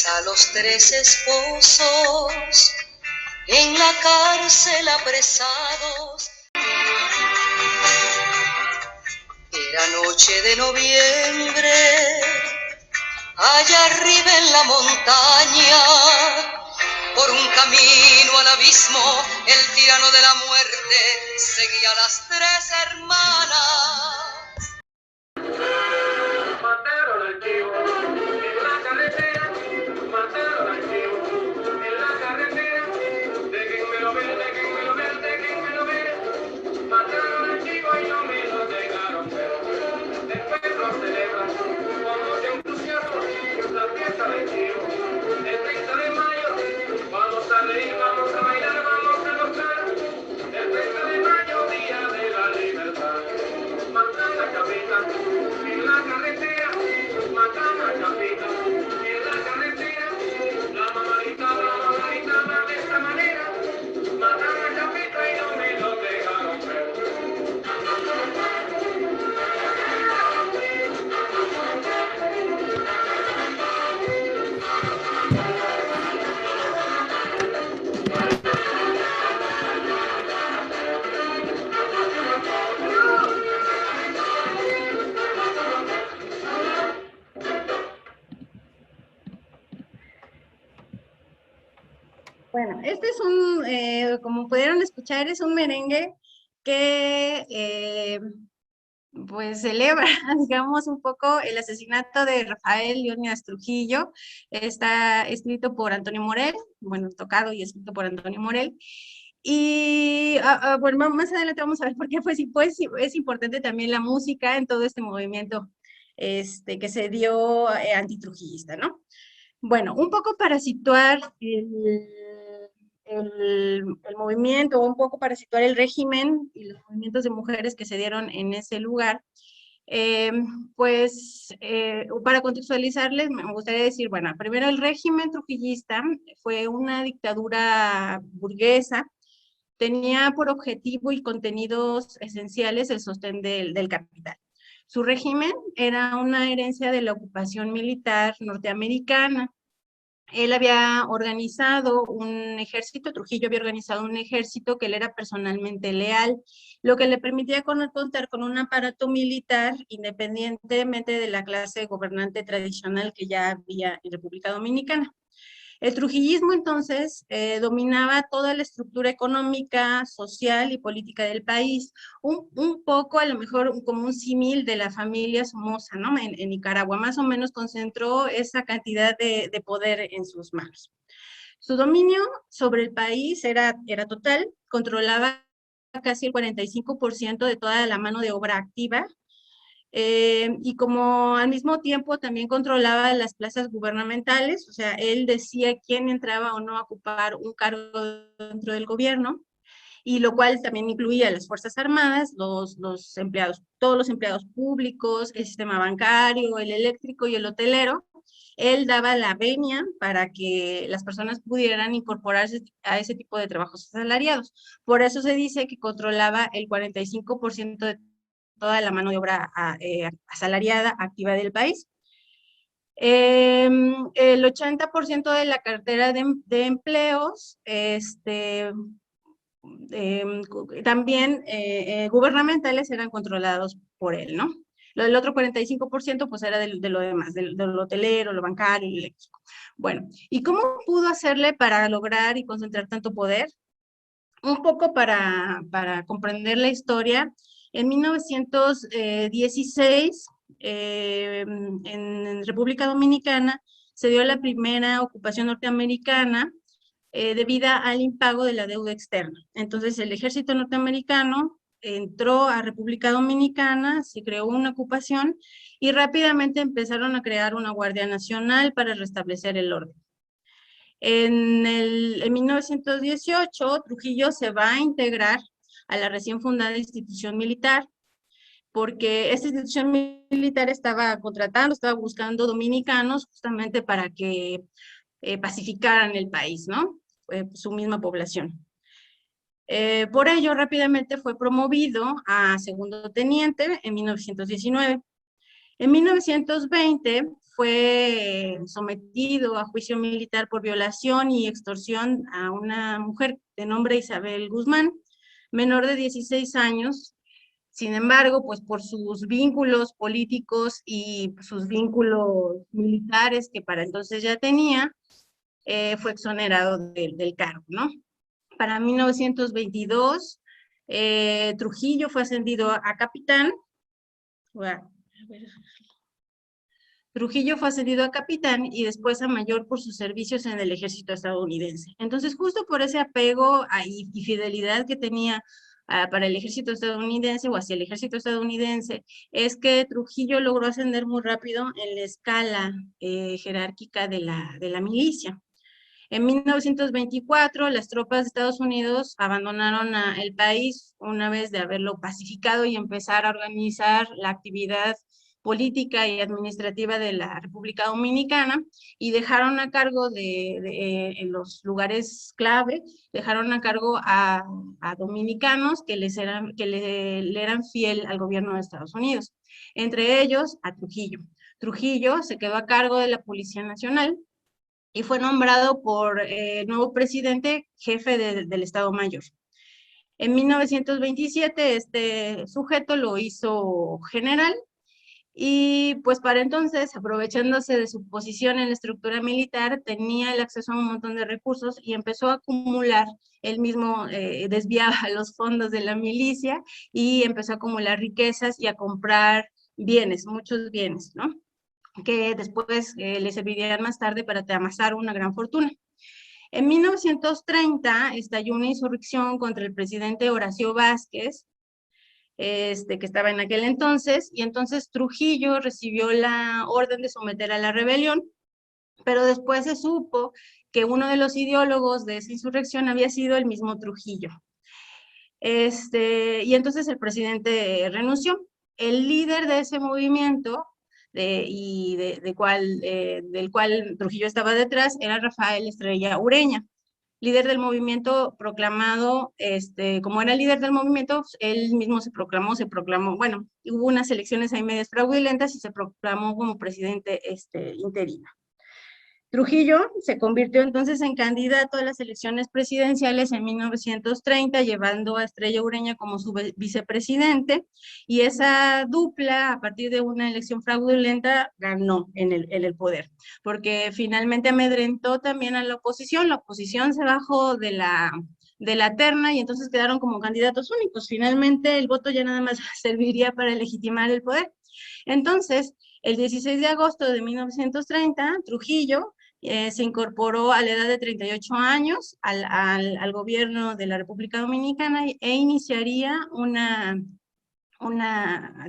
a los 3 esposos en la cárcel apresados. Era noche de noviembre, allá arriba en la montaña, por un camino al abismo, el tirano de la muerte seguía a las 3 hermanas. Mataron al chivo en la carretera, mataron al chivo en la carretera, déjenmelo ver, déjenmelo ver, déjenmelo ver. Mataron al chivo y no me lo dejaron ver. Después lo celebran con mucho entusiasmo, la fiesta del chivo. El 30 de mayo vamos a reír, vamos a bailar, vamos a gozar. El 30 de mayo, día de la libertad. Matan a Chapita en la carretera, matan a Chapita en la carretera. La mamá gritaba de esta manera, matan a Chapita y no me lo dejaron ver. Bueno, este es como pudieron escuchar, es un merengue que pues celebra, digamos, un poco el asesinato de Rafael Leónidas Trujillo. Está escrito por Antonio Morel, bueno, tocado y escrito por Antonio Morel. Y bueno, más adelante vamos a ver por qué pues, es importante también la música en todo este movimiento que se dio antitrujillista, ¿no? Bueno, un poco para situar el movimiento, un poco para situar el régimen y los movimientos de mujeres que se dieron en ese lugar, eh, para contextualizarles, me gustaría decir, bueno, primero el régimen trujillista fue una dictadura burguesa, tenía por objetivo y contenidos esenciales el sostén del capital. Su régimen era una herencia de la ocupación militar norteamericana. Él había organizado un ejército, Trujillo había organizado un ejército que le era personalmente leal, lo que le permitía contar con un aparato militar independientemente de la clase gobernante tradicional que ya había en República Dominicana. El trujillismo entonces dominaba toda la estructura económica, social y política del país, un poco a lo mejor como un símil de la familia Somoza, ¿no? En Nicaragua, más o menos concentró esa cantidad de poder en sus manos. Su dominio sobre el país era total, controlaba casi el 45% de toda la mano de obra activa, y como al mismo tiempo también controlaba las plazas gubernamentales, o sea, él decía quién entraba o no a ocupar un cargo dentro del gobierno, y lo cual también incluía las Fuerzas Armadas, los empleados, todos los empleados públicos, el sistema bancario, el eléctrico y el hotelero. Él daba la venia para que las personas pudieran incorporarse a ese tipo de trabajos asalariados. Por eso se dice que controlaba el 45% de toda la mano de obra asalariada activa del país. El 80% de la cartera de empleos, también gubernamentales eran controlados por él, ¿no? El otro 45% pues era de lo demás, del hotelero, lo bancario, el eléctrico. Bueno, ¿y cómo pudo hacerle para lograr y concentrar tanto poder? Un poco para comprender la historia, en 1916, en República Dominicana, se dio la primera ocupación norteamericana debido al impago de la deuda externa. Entonces, el ejército norteamericano entró a República Dominicana, se creó una ocupación y rápidamente empezaron a crear una Guardia Nacional para restablecer el orden. En 1918, Trujillo se va a integrar a la recién fundada institución militar, porque esta institución militar estaba buscando dominicanos justamente para que pacificaran el país, ¿no? Su misma población. Por ello, rápidamente fue promovido a segundo teniente en 1919. En 1920 fue sometido a juicio militar por violación y extorsión a una mujer de nombre Isabel Guzmán, menor de 16 años. Sin embargo, pues por sus vínculos políticos y sus vínculos militares que para entonces ya tenía, fue exonerado del cargo, ¿no? Para 1922, Trujillo fue ascendido a capitán. Trujillo fue ascendido a capitán y después a mayor por sus servicios en el ejército estadounidense. Entonces, justo por ese apego y fidelidad que tenía para el ejército estadounidense o hacia el ejército estadounidense, es que Trujillo logró ascender muy rápido en la escala jerárquica de la milicia. En 1924, las tropas de Estados Unidos abandonaron el país una vez de haberlo pacificado y empezar a organizar la actividad política y administrativa de la República Dominicana, y dejaron a cargo en los lugares clave, dejaron a cargo a dominicanos que le eran fiel al gobierno de Estados Unidos, entre ellos a Trujillo. Trujillo se quedó a cargo de la Policía Nacional y fue nombrado por el nuevo presidente jefe del Estado Mayor. En 1927 este sujeto lo hizo general, y pues para entonces, aprovechándose de su posición en la estructura militar, tenía el acceso a un montón de recursos y empezó a acumular, él mismo desviaba los fondos de la milicia y empezó a acumular riquezas y a comprar bienes, muchos bienes, ¿no? Que después le servirían más tarde para amasar una gran fortuna. En 1930 estalló una insurrección contra el presidente Horacio Vázquez, que estaba en aquel entonces, y entonces Trujillo recibió la orden de someter a la rebelión, pero después se supo que uno de los ideólogos de esa insurrección había sido el mismo Trujillo. Y entonces el presidente renunció. El líder de ese movimiento, del cual Trujillo estaba detrás, era Rafael Estrella Ureña, líder del movimiento proclamado, como era líder del movimiento, él mismo se proclamó, bueno, hubo unas elecciones ahí medias fraudulentas y se proclamó como presidente interino. Trujillo se convirtió entonces en candidato a las elecciones presidenciales en 1930, llevando a Estrella Ureña como su vicepresidente, y esa dupla, a partir de una elección fraudulenta, ganó en el poder, porque finalmente amedrentó también a la oposición se bajó de la terna y entonces quedaron como candidatos únicos. Finalmente el voto ya nada más serviría para legitimar el poder. Entonces, el 16 de agosto de 1930, Trujillo se incorporó a la edad de 38 años al gobierno de la República Dominicana e iniciaría una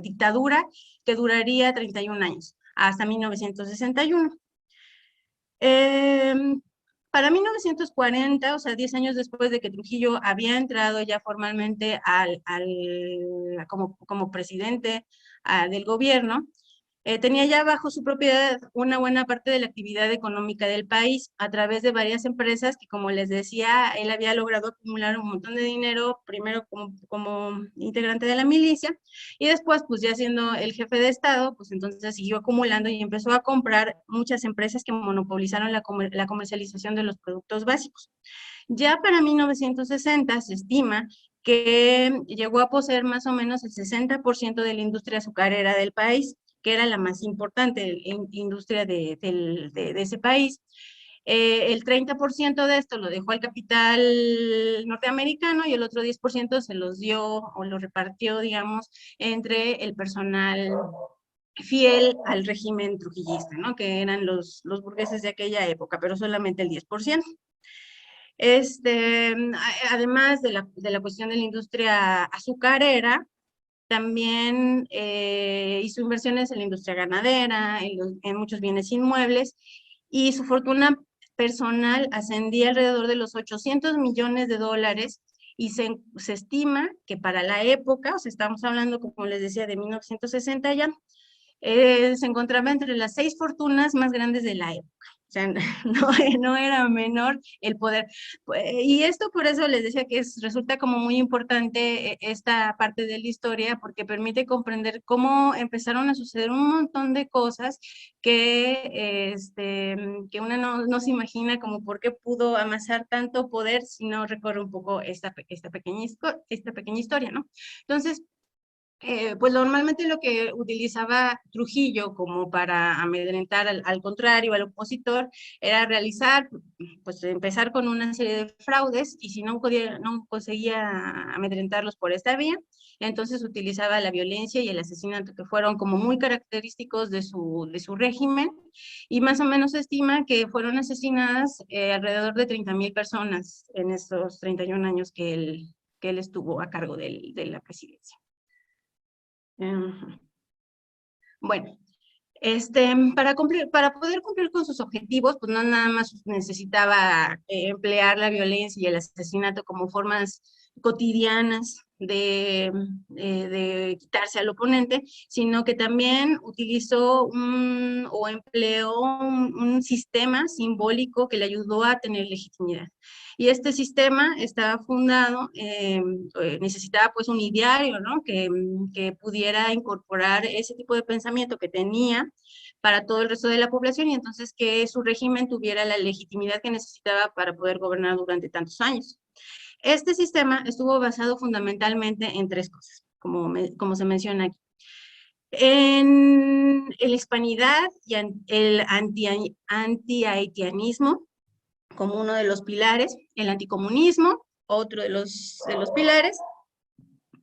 dictadura que duraría 31 años, hasta 1961. Para 1940, o sea, 10 años después de que Trujillo había entrado ya formalmente como presidente del gobierno, tenía ya bajo su propiedad una buena parte de la actividad económica del país a través de varias empresas que, como les decía, él había logrado acumular un montón de dinero, primero como integrante de la milicia, y después, pues ya siendo el jefe de Estado, pues entonces siguió acumulando y empezó a comprar muchas empresas que monopolizaron la comercialización de los productos básicos. Ya para 1960 se estima que llegó a poseer más o menos el 60% de la industria azucarera del país, que era la más importante industria de ese país. El 30% de esto lo dejó al capital norteamericano y el otro 10% se los dio o lo repartió, digamos, entre el personal fiel al régimen trujillista, ¿no? Que eran los burgueses de aquella época, pero solamente el 10%. Además de la cuestión de la industria azucarera, también hizo inversiones en la industria ganadera, en muchos bienes inmuebles, y su fortuna personal ascendía alrededor de los $800 millones, y se estima que para la época, o sea, estamos hablando, como les decía, de 1960 ya, se encontraba entre las 6 fortunas más grandes de la época. O sea, no era menor el poder. Y esto por eso les decía que resulta como muy importante esta parte de la historia, porque permite comprender cómo empezaron a suceder un montón de cosas que una no se imagina como por qué pudo amasar tanto poder si no recorre un poco esta pequeña historia, ¿no? Entonces, pues normalmente lo que utilizaba Trujillo como para amedrentar al contrario, al opositor, era realizar, pues empezar con una serie de fraudes y si no conseguía amedrentarlos por esta vía, entonces utilizaba la violencia y el asesinato que fueron como muy característicos de su régimen y más o menos se estima que fueron asesinadas alrededor de 30,000 personas en estos 31 años que él estuvo a cargo de la presidencia. Bueno, para poder cumplir con sus objetivos, pues no nada más necesitaba emplear la violencia y el asesinato como formas cotidianas de quitarse al oponente, sino que también utilizó o empleó un sistema simbólico que le ayudó a tener legitimidad. Y este sistema estaba fundado, necesitaba pues un ideario, ¿no? Que pudiera incorporar ese tipo de pensamiento que tenía para todo el resto de la población y entonces que su régimen tuviera la legitimidad que necesitaba para poder gobernar durante tantos años. Este sistema estuvo basado fundamentalmente en tres cosas, como se menciona aquí. En la hispanidad y el anti-haitianismo como uno de los pilares, el anticomunismo, otro de los pilares,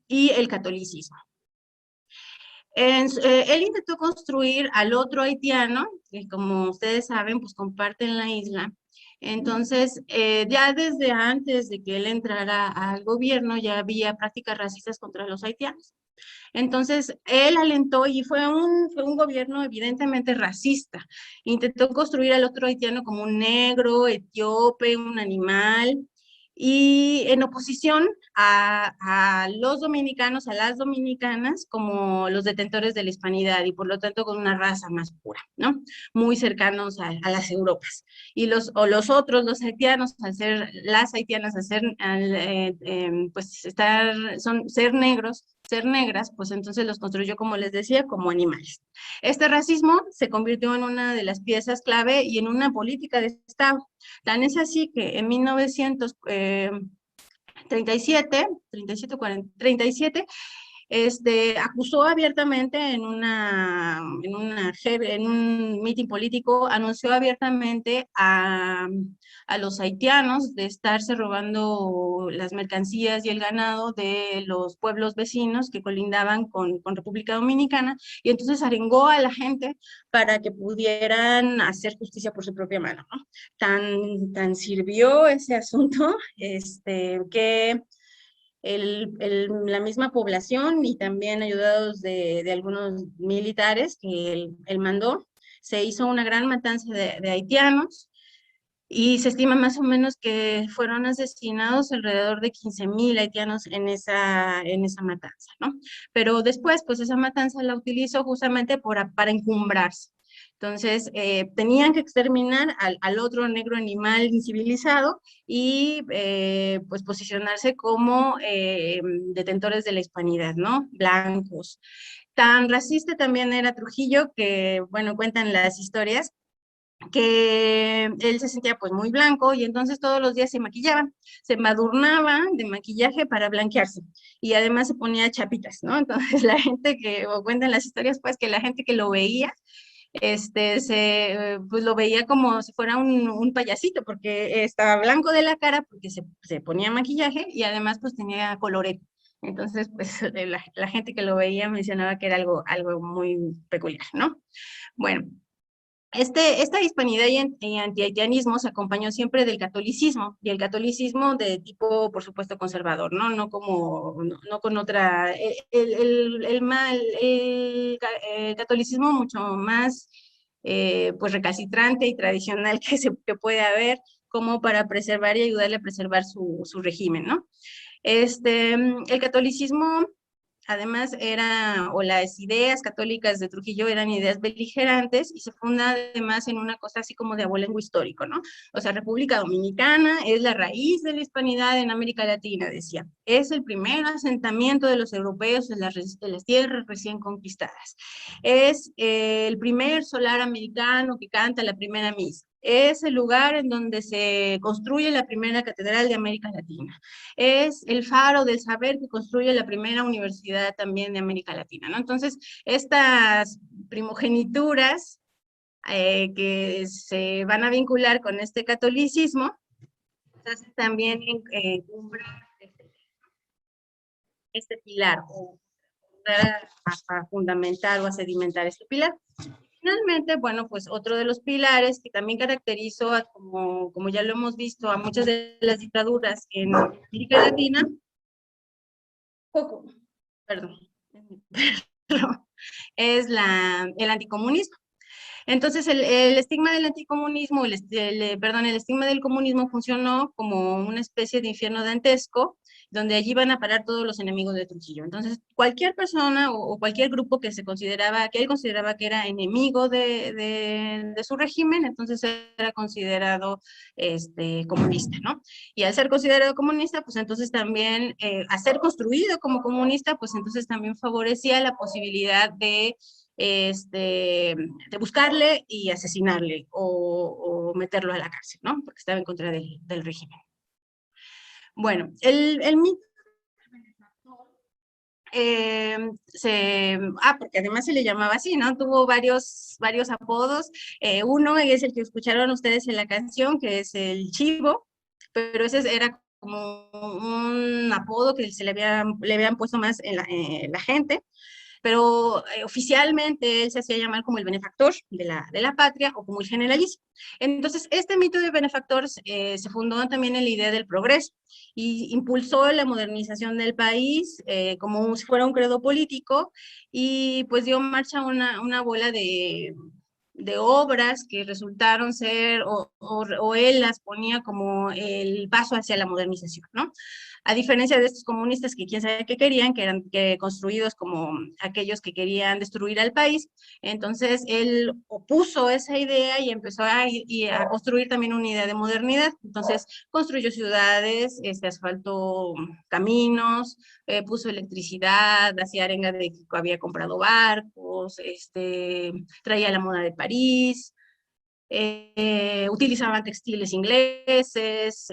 y el catolicismo. Él intentó construir al otro haitiano, que como ustedes saben, pues comparten la isla. Entonces, ya desde antes de que él entrara al gobierno, ya había prácticas racistas contra los haitianos. Entonces, él alentó y fue un gobierno evidentemente racista. Intentó construir al otro haitiano como un negro, etíope, un animal, y en oposición a los dominicanos, a las dominicanas, como los detentores de la hispanidad y por lo tanto con una raza más pura, ¿no? Muy cercanos a las Europas. Y los otros, los haitianos, al ser las haitianas, pues ser negros, ser negras, pues entonces los construyó, como les decía, como animales. Este racismo se convirtió en una de las piezas clave y en una política de Estado. Tan es así que en 1937, 37, acusó abiertamente en un mitin político, anunció abiertamente a los haitianos de estarse robando las mercancías y el ganado de los pueblos vecinos que colindaban con República Dominicana, y entonces arengó a la gente para que pudieran hacer justicia por su propia mano, ¿no? Tan sirvió ese asunto, que la misma población y también ayudados de algunos militares que él mandó, se hizo una gran matanza de haitianos y se estima más o menos que fueron asesinados alrededor de 15,000 haitianos en esa matanza, ¿no? Pero después, pues esa matanza la utilizó justamente para encumbrarse. Entonces, tenían que exterminar al otro negro animal incivilizado y pues posicionarse como detentores de la hispanidad, ¿no? Blancos. Tan racista también era Trujillo que, bueno, cuentan las historias que él se sentía pues muy blanco y entonces todos los días se maquillaba, se embadurnaba de maquillaje para blanquearse y además se ponía chapitas, ¿no? Entonces la gente o cuentan las historias pues que la gente que lo veía, pues lo veía como si fuera un payasito porque estaba blanco de la cara porque se ponía maquillaje y además pues tenía colorete. Entonces, pues la gente que lo veía mencionaba que era algo muy peculiar, ¿no? Bueno, esta hispanidad y antihaitianismo se acompañó siempre del catolicismo, y el catolicismo de tipo, por supuesto, conservador, ¿no? No con otra, el catolicismo mucho más, pues, recalcitrante y tradicional que puede haber, como para preservar y ayudarle a preservar su régimen, ¿no? El catolicismo Además, las ideas católicas de Trujillo eran ideas beligerantes y se funda además en una cosa así como de abolengo histórico, ¿no? O sea, República Dominicana es la raíz de la hispanidad en América Latina, decía. Es el primer asentamiento de los europeos en las tierras recién conquistadas. Es el primer solar americano que canta la primera misa. Es el lugar en donde se construye la primera catedral de América Latina. Es el faro del saber que construye la primera universidad también de América Latina, ¿no? Entonces, estas primogenituras que se van a vincular con este catolicismo, entonces también encumbrar este pilar, o a fundamentar o a sedimentar este pilar. Finalmente, bueno, pues otro de los pilares que también caracterizó, como ya lo hemos visto, a muchas de las dictaduras en América Latina, perdón, es el anticomunismo. Entonces, el estigma del anticomunismo, el estigma del comunismo funcionó como una especie de infierno dantesco, donde allí van a parar todos los enemigos de Trujillo. Entonces, cualquier persona o cualquier grupo que él consideraba que era enemigo de su régimen, entonces era considerado comunista, ¿no? Y al ser considerado comunista, pues entonces también, a ser construido como comunista, pues entonces también favorecía la posibilidad de buscarle y asesinarle o meterlo a la cárcel, ¿no? Porque estaba en contra del régimen. Bueno, el mito porque además se le llamaba así, ¿no? Tuvo varios apodos. Uno es el que escucharon ustedes en la canción, que es el Chivo, pero ese era como un apodo que le habían puesto más en la gente, pero oficialmente él se hacía llamar como el benefactor de la patria o como el generalísimo. Entonces, este mito de benefactor se fundó también en la idea del progreso y impulsó la modernización del país como si fuera un credo político y pues dio marcha una bola de obras que resultaron ser, o él las ponía como el paso hacia la modernización, ¿no? A diferencia de estos comunistas que quién sabe qué querían, que eran construidos como aquellos que querían destruir al país, entonces él opuso esa idea y empezó a construir también una idea de modernidad. Entonces construyó ciudades, asfaltó caminos, puso electricidad, hacía arenga de que había comprado barcos, traía la moda de París, utilizaban textiles ingleses,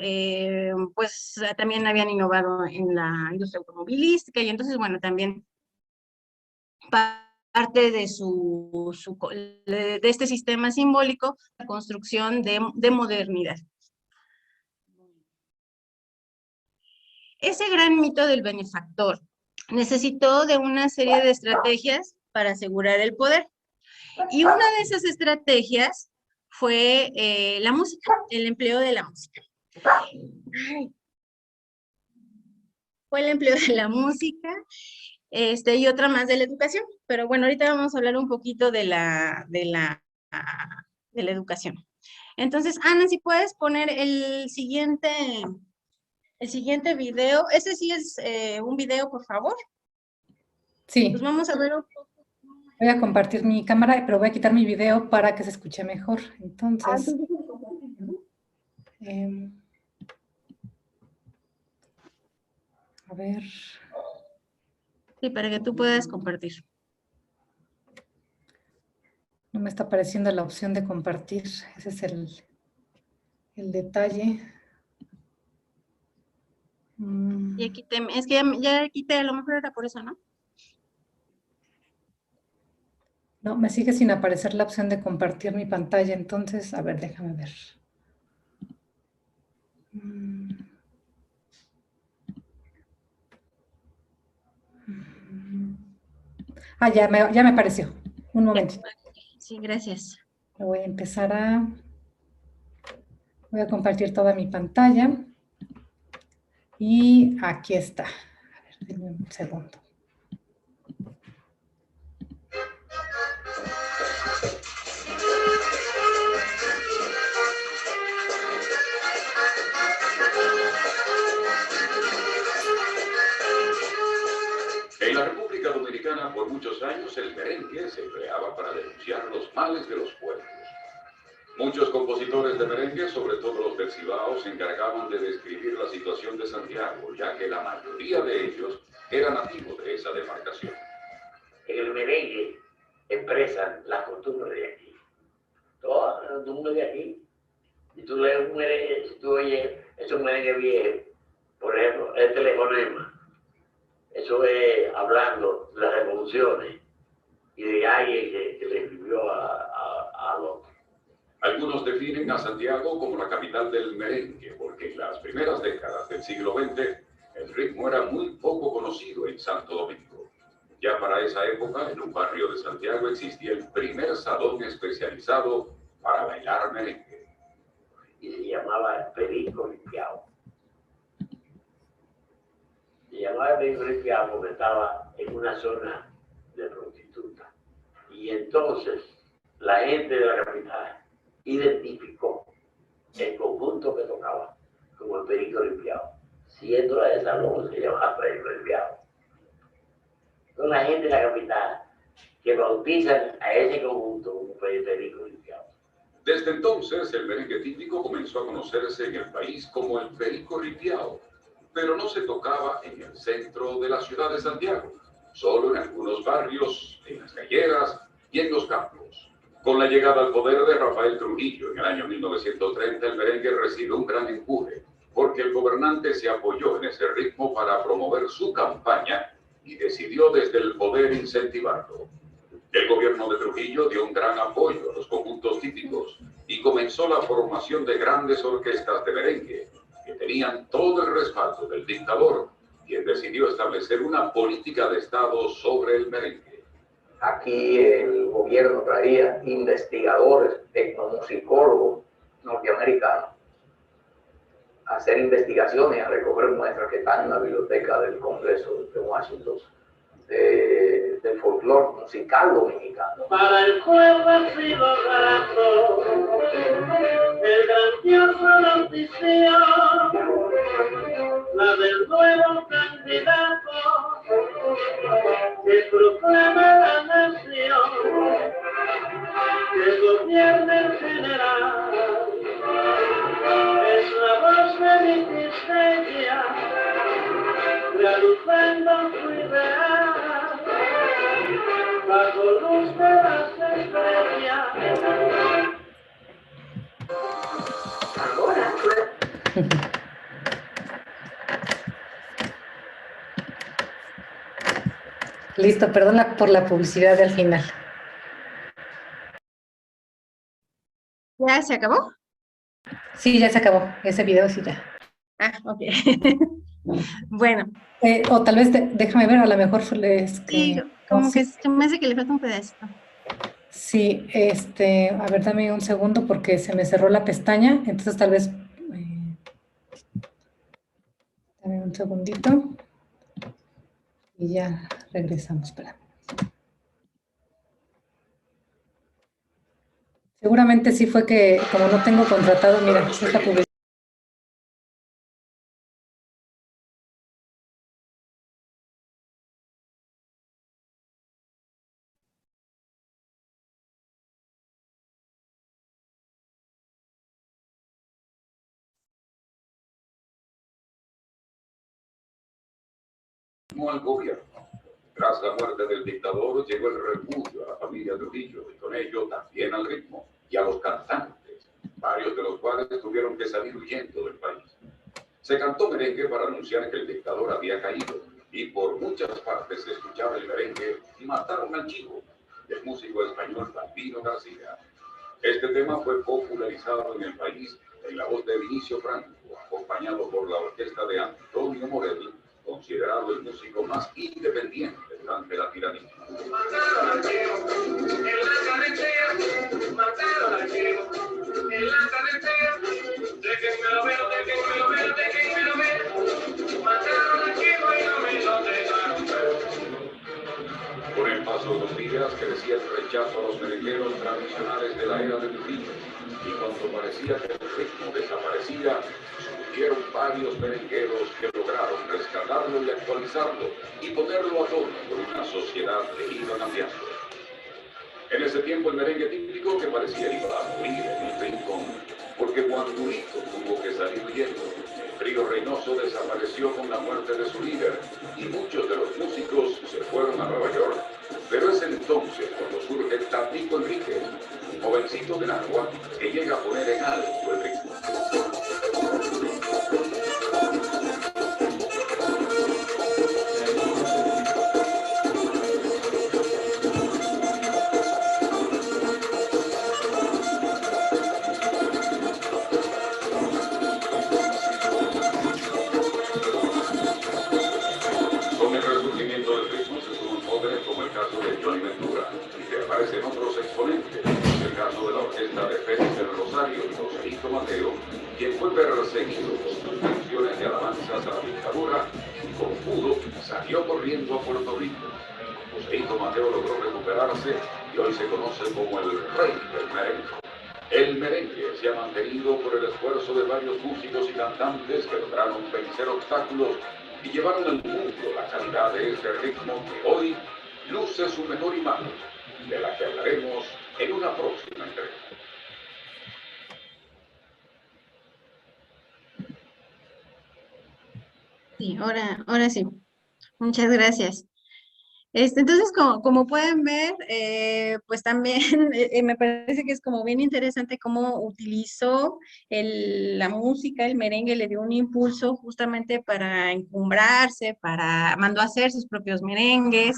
pues también habían innovado en la industria automovilística y entonces, bueno, también parte de este sistema simbólico, la construcción de modernidad. Ese gran mito del benefactor necesitó de una serie de estrategias para asegurar el poder. Y una de esas estrategias fue la música, el empleo de la música. Fue el empleo de la música y otra más de la educación. Pero bueno, ahorita vamos a hablar un poquito de la educación. Entonces, Ana, si puedes poner el siguiente video. Ese sí es un video, por favor. Sí. Pues vamos a ver un poco. Voy a compartir mi cámara, pero voy a quitar mi video para que se escuche mejor. Entonces, a ver. Sí, para que tú puedas compartir. No me está apareciendo la opción de compartir. Ese es el detalle. Ya quité, es que ya quité, a lo mejor era por eso, ¿no? No, me sigue sin aparecer la opción de compartir mi pantalla, entonces, a ver, déjame ver. Ah, ya me apareció. Un momento. Sí, gracias. Voy a empezar voy a compartir toda mi pantalla. Y aquí está. A ver, denme un segundo. En la República Mexicana, por muchos años, el merengue se empleaba para denunciar los males de los pueblos. Muchos compositores de merengue, sobre todo los del Cibao, se encargaban de describir la situación de Santiago, ya que la mayoría de ellos eran nativos de esa demarcación. En el merengue expresan las costumbres de aquí. Todo el mundo de aquí. Si tú lees un merengue, si tú oyes esos merengue viejo, por ejemplo, el telefonema, eso es hablando de las revoluciones y de alguien que le escribió al otro. Algunos definen a Santiago como la capital del merengue, porque en las primeras décadas del siglo XX el ritmo era muy poco conocido en Santo Domingo. Ya para esa época, en un barrio de Santiago existía el primer salón especializado para bailar merengue. Y se llamaba Perico Limpiado. Se llamaba Perico Limpiado porque estaba en una zona de prostitutas. Y entonces la gente de la capital identificó el conjunto que tocaba como el Perico Limpiado. Siendo la de salón se llamaba Perico Limpiado. Son la gente de la capital que bautizan a ese conjunto como Perico Limpiado. Desde entonces, el merengue típico comenzó a conocerse en el país como el Perico Ripiao, pero no se tocaba en el centro de la ciudad de Santiago, solo en algunos barrios, en las calleras y en los campos. Con la llegada al poder de Rafael Trujillo en el año 1930, el merengue recibió un gran empuje, porque el gobernante se apoyó en ese ritmo para promover su campaña y decidió desde el poder incentivarlo. El gobierno de Trujillo dio un gran apoyo a los conjuntos típicos y comenzó la formación de grandes orquestas de merengue que tenían todo el respaldo del dictador, quien decidió establecer una política de Estado sobre el merengue. Aquí el gobierno traía investigadores, etnomusicólogos norteamericanos a hacer investigaciones, a recoger muestras que están en la biblioteca del Congreso de Washington, del folclore musical dominicano. Para el pueblo ha sido grato el grandioso noticia, la del nuevo candidato que proclama la nación, que gobierna el general, es la voz de mi tristeza, realizando su ideal, bajo luz de las estrellas. Ahora, Listo, perdón por la publicidad del final. ¿Ya se acabó? Sí, ya se acabó. Ese video sí ya. Ah, ok. Bueno, O tal vez déjame ver, a lo mejor es sí, que... como sí. que se me hace que le falta un pedacito. Sí, a ver, dame un segundo porque se me cerró la pestaña, entonces tal vez, dame un segundito y ya regresamos, espera. Seguramente sí fue que, como no tengo contratado, mira, esta publicidad. Al gobierno. Tras la muerte del dictador llegó el refugio a la familia Trujillo y con ello también al ritmo y a los cantantes, varios de los cuales tuvieron que salir huyendo del país. Se cantó merengue para anunciar que el dictador había caído y por muchas partes se escuchaba el merengue y mataron al chivo, del músico español Bambino García. Este tema fue popularizado en el país en la voz de Vinicio Franco, acompañado por la orquesta de Antonio Morel, considerado el músico más independiente durante la tiranía. Mataron al chivo en la carretera, mataron al chivo en la carretera, déjenmelo ver, déjenmelo ver, déjenmelo ver, mataron al chivo y no me lo dejaron ver. Con el paso de los días crecía el rechazo a los merengueros tradicionales de la era de Trujillo. y cuando parecía que el ritmo desaparecía, surgieron varios merengueros que lograron rescatarlo y actualizarlo y ponerlo a tono con una sociedad que iba cambiando. En ese tiempo el merengue típico que parecía iba a morir en un rincón, porque Guandulito tuvo que salir huyendo. El trío Reynoso desapareció con la muerte de su líder y muchos de los músicos se fueron a Nueva York. Pero es entonces cuando surge Tatico Enríquez, un jovencito de Nagua que llega a poner en alto el ritmo. Con el resurgimiento del ritmo se suman jóvenes como el caso de Johnny Ventura, y que aparecen otros exponentes, el caso de la orquesta de Félix del Rosario y Joselito Mateo, quien fue perseguido por sus canciones de alabanzas a la dictadura y con pudo salió corriendo a Puerto Rico. Joselito Mateo logró recuperarse y hoy se conoce como el rey del merengue. El merengue se ha mantenido por el esfuerzo de varios músicos y cantantes que lograron vencer obstáculos y llevaron al mundo la calidad de este ritmo que hoy luce su mejor imagen, de la que hablaremos en una próxima entrega. Sí, ahora sí. Muchas gracias. Entonces, como pueden ver, pues también me parece que es como bien interesante cómo utilizó la música, el merengue, le dio un impulso justamente para encumbrarse, mandó a hacer sus propios merengues,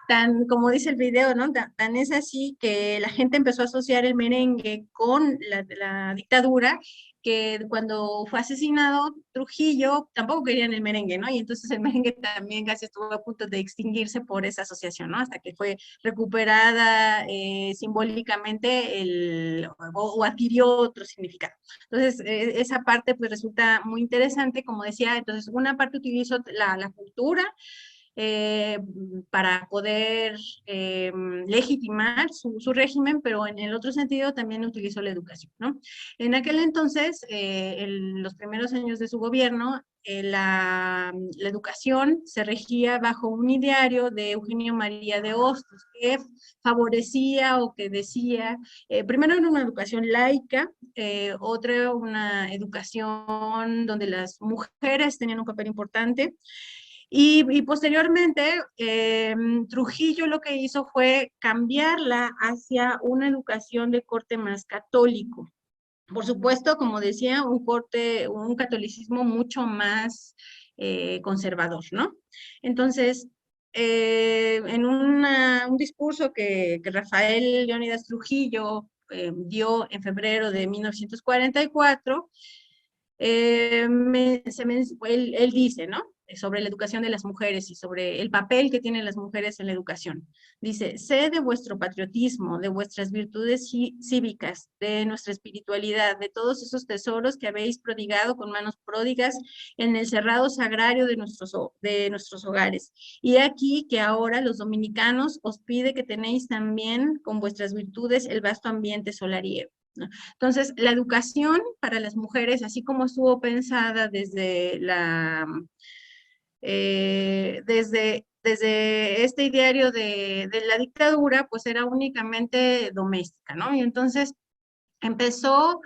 tan como dice el video, ¿no? Tan es así que la gente empezó a asociar el merengue con la dictadura, que cuando fue asesinado Trujillo, tampoco querían el merengue, ¿no? Y entonces el merengue también casi estuvo a punto de extinguirse por esa asociación, ¿no? Hasta que fue recuperada simbólicamente o adquirió otro significado. Entonces, esa parte pues resulta muy interesante, como decía, entonces una parte utilizó la cultura, eh, para poder legitimar su régimen, pero en el otro sentido también utilizó la educación, ¿no? En aquel entonces, en los primeros años de su gobierno, la educación se regía bajo un ideario de Eugenio María de Hostos, que favorecía o que decía, primero era una educación laica, otra una educación donde las mujeres tenían un papel importante, y posteriormente, Trujillo lo que hizo fue cambiarla hacia una educación de corte más católico. Por supuesto, como decía, un catolicismo mucho más conservador, ¿no? Entonces, en un discurso que Rafael Leónidas Trujillo dio en febrero de 1944, él dice, ¿no? Sobre la educación de las mujeres y sobre el papel que tienen las mujeres en la educación. Dice, sé de vuestro patriotismo, de vuestras virtudes cívicas, de nuestra espiritualidad, de todos esos tesoros que habéis prodigado con manos pródigas en el cerrado sagrario de nuestros hogares. Y aquí que ahora los dominicanos os pide que tenéis también con vuestras virtudes el vasto ambiente solariego, ¿no? Entonces, la educación para las mujeres, así como estuvo pensada desde desde este ideario de la dictadura, pues era únicamente doméstica, ¿no? Y entonces empezó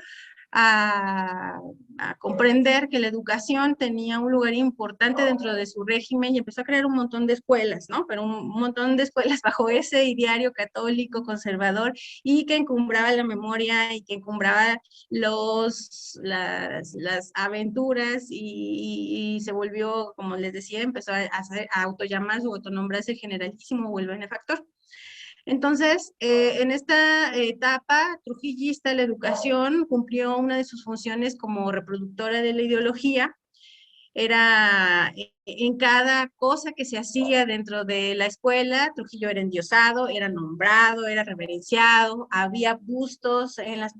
a, a comprender que la educación tenía un lugar importante dentro de su régimen y empezó a crear un montón de escuelas, ¿no? Pero un montón de escuelas bajo ese ideario católico conservador y que encumbraba la memoria y que encumbraba las aventuras y se volvió, como les decía, empezó a autollamarse o autonombrarse el generalísimo o el benefactor. Entonces, en esta etapa trujillista, la educación cumplió una de sus funciones como reproductora de la ideología. Era en cada cosa que se hacía dentro de la escuela, Trujillo era endiosado, era nombrado, era reverenciado, había bustos en las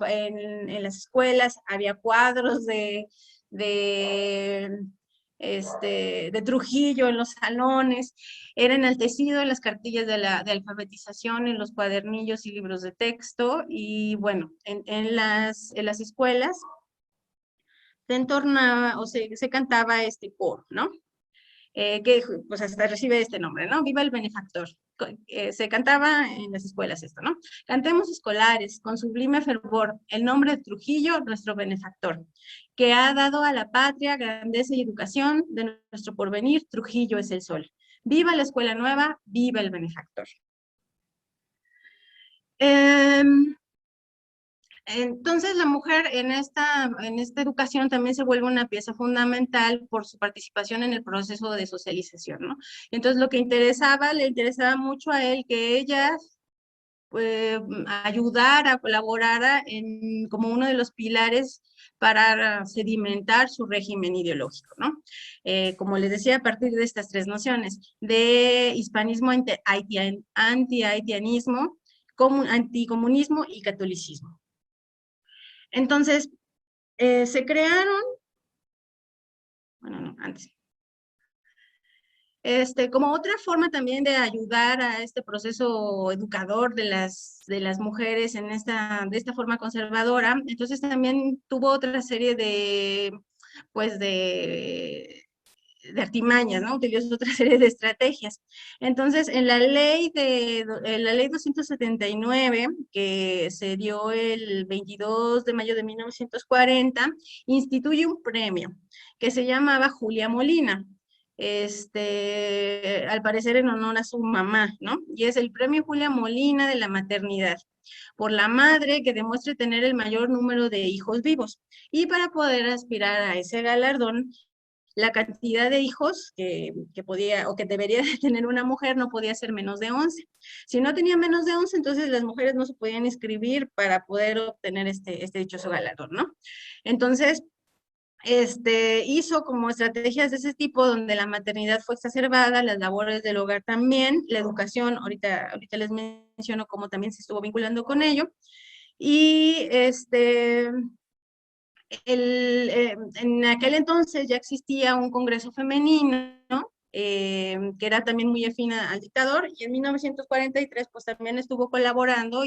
escuelas, había cuadros de de Trujillo en los salones, era enaltecido en las cartillas de alfabetización, en los cuadernillos y libros de texto, y bueno, en las escuelas se entornaba o se cantaba este coro, ¿no? Que pues hasta recibe este nombre, ¿no? Viva el benefactor. Se cantaba en las escuelas esto, ¿no? Cantemos escolares, con sublime fervor, el nombre de Trujillo, nuestro benefactor, que ha dado a la patria grandeza y educación de nuestro porvenir, Trujillo es el sol. Viva la escuela nueva, viva el benefactor. Entonces la mujer en esta educación también se vuelve una pieza fundamental por su participación en el proceso de socialización, ¿no? Entonces lo que le interesaba mucho a él que ella ayudara, colaborara como uno de los pilares para sedimentar su régimen ideológico, ¿no? Como les decía, a partir de estas tres nociones, de hispanismo, anti-haitianismo, anticomunismo y catolicismo. Entonces, se crearon, bueno, no, antes, como otra forma también de ayudar a este proceso educador de las mujeres de esta forma conservadora, entonces también tuvo otra serie de artimañas, ¿no? Utilizó otra serie de estrategias. Entonces, en la ley 279, que se dio el 22 de mayo de 1940, instituye un premio que se llamaba Julia Molina, al parecer en honor a su mamá, ¿no? Y es el premio Julia Molina de la maternidad, por la madre que demuestre tener el mayor número de hijos vivos. Y para poder aspirar a ese galardón, la cantidad de hijos que podía o que debería de tener una mujer no podía ser menos de 11. Si no tenía menos de 11, entonces las mujeres no se podían inscribir para poder obtener este dichoso galardón, ¿no? Entonces, hizo como estrategias de ese tipo donde la maternidad fue exacerbada, las labores del hogar también, la educación, ahorita les menciono cómo también se estuvo vinculando con ello, y en aquel entonces ya existía un congreso femenino, que era también muy afín al dictador, y en 1943 pues también estuvo colaborando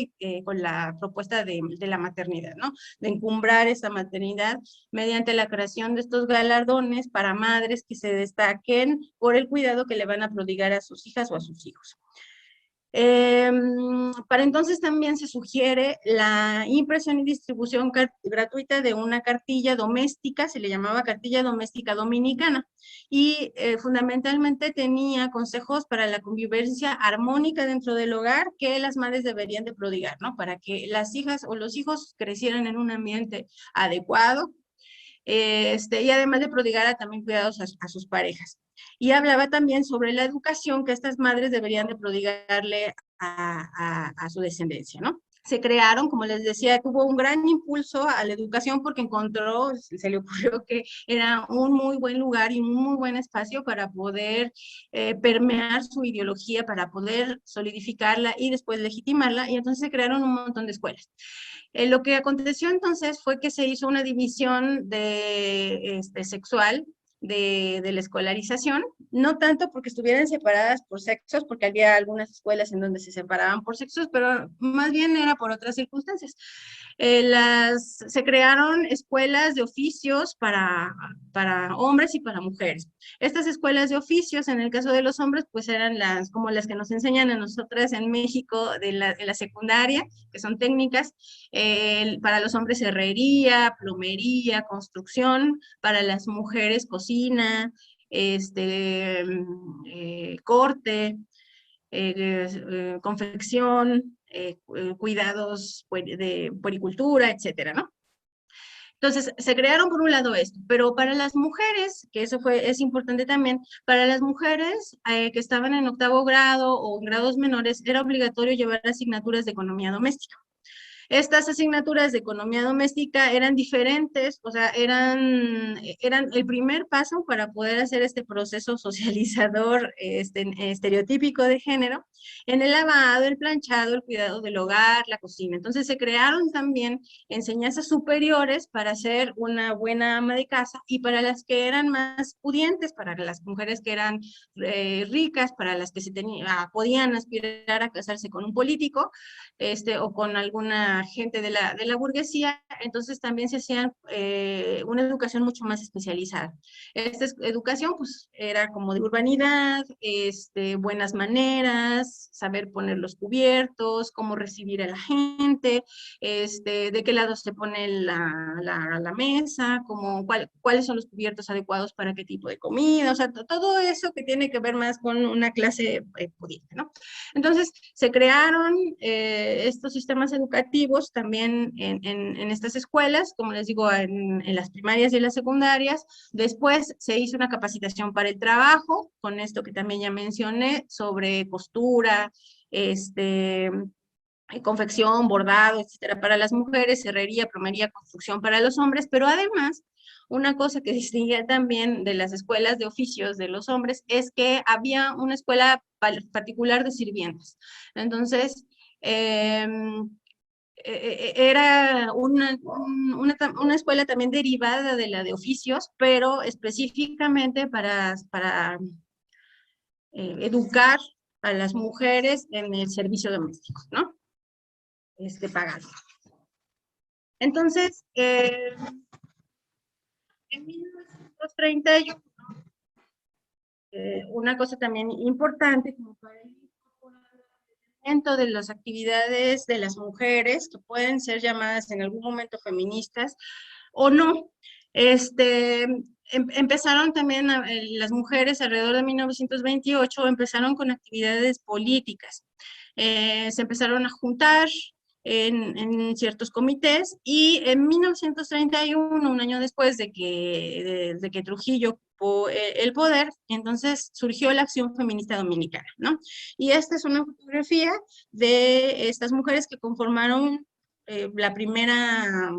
con la propuesta de la maternidad, ¿no? De encumbrar esa maternidad mediante la creación de estos galardones para madres que se destaquen por el cuidado que le van a prodigar a sus hijas o a sus hijos. Para entonces también se sugiere la impresión y distribución gratuita de una cartilla doméstica, se le llamaba cartilla doméstica dominicana, y fundamentalmente tenía consejos para la convivencia armónica dentro del hogar que las madres deberían de prodigar, ¿no? Para que las hijas o los hijos crecieran en un ambiente adecuado, y además de prodigar también cuidados a sus parejas. Y hablaba también sobre la educación que estas madres deberían de prodigarle a su descendencia, ¿no? Se crearon, como les decía, tuvo un gran impulso a la educación porque se le ocurrió que era un muy buen lugar y un muy buen espacio para poder permear su ideología, para poder solidificarla y después legitimarla, y entonces se crearon un montón de escuelas. Lo que aconteció entonces fue que se hizo una división sexual de la escolarización, no tanto porque estuvieran separadas por sexos, porque había algunas escuelas en donde se separaban por sexos, pero más bien era por otras circunstancias. Se crearon escuelas de oficios para hombres y para mujeres. Estas escuelas de oficios, en el caso de los hombres, pues eran como las que nos enseñan a nosotras en México de la secundaria, que son técnicas. Para los hombres herrería, plomería, construcción; para las mujeres cocina, corte, confección, cuidados de puericultura, etcétera, ¿no? Entonces, se crearon por un lado esto, pero para las mujeres, que es importante también, para las mujeres que estaban en 8º grado o en grados menores, era obligatorio llevar asignaturas de economía doméstica. Estas asignaturas de economía doméstica eran diferentes, o sea, eran el primer paso para poder hacer este proceso socializador estereotípico de género, en el lavado, el planchado, el cuidado del hogar, la cocina. Entonces se crearon también enseñanzas superiores para ser una buena ama de casa y para las que eran más pudientes, para las mujeres que eran ricas, para las que podían aspirar a casarse con un político, o con alguna gente de la burguesía. Entonces también se hacían una educación mucho más especializada. Esta educación pues era como de urbanidad, buenas maneras, saber poner los cubiertos, cómo recibir a la gente, de qué lado se pone la mesa, cuáles son los cubiertos adecuados para qué tipo de comida, o sea, todo eso que tiene que ver más con una clase pudiente, ¿no? Entonces se crearon estos sistemas educativos también en estas escuelas, como les digo, en las primarias y en las secundarias. Después se hizo una capacitación para el trabajo, con esto que también ya mencioné, sobre costura, confección, bordado, etcétera, para las mujeres, herrería, plomería, construcción para los hombres, pero además, una cosa que distinguía también de las escuelas de oficios de los hombres es que había una escuela particular de sirvientes. Entonces, era una escuela también derivada de la de oficios, pero específicamente para educar a las mujeres en el servicio doméstico, ¿no? Pagado. Entonces, en 1931, una cosa también importante como para el incorporamiento de las actividades de las mujeres, que pueden ser llamadas en algún momento feministas o no, empezaron también las mujeres alrededor de 1928, empezaron con actividades políticas. Se empezaron a juntar en ciertos comités, y en 1931, un año después de que Trujillo ocupó el poder, entonces surgió la Acción Feminista Dominicana, ¿no? Y esta es una fotografía de estas mujeres que conformaron la primera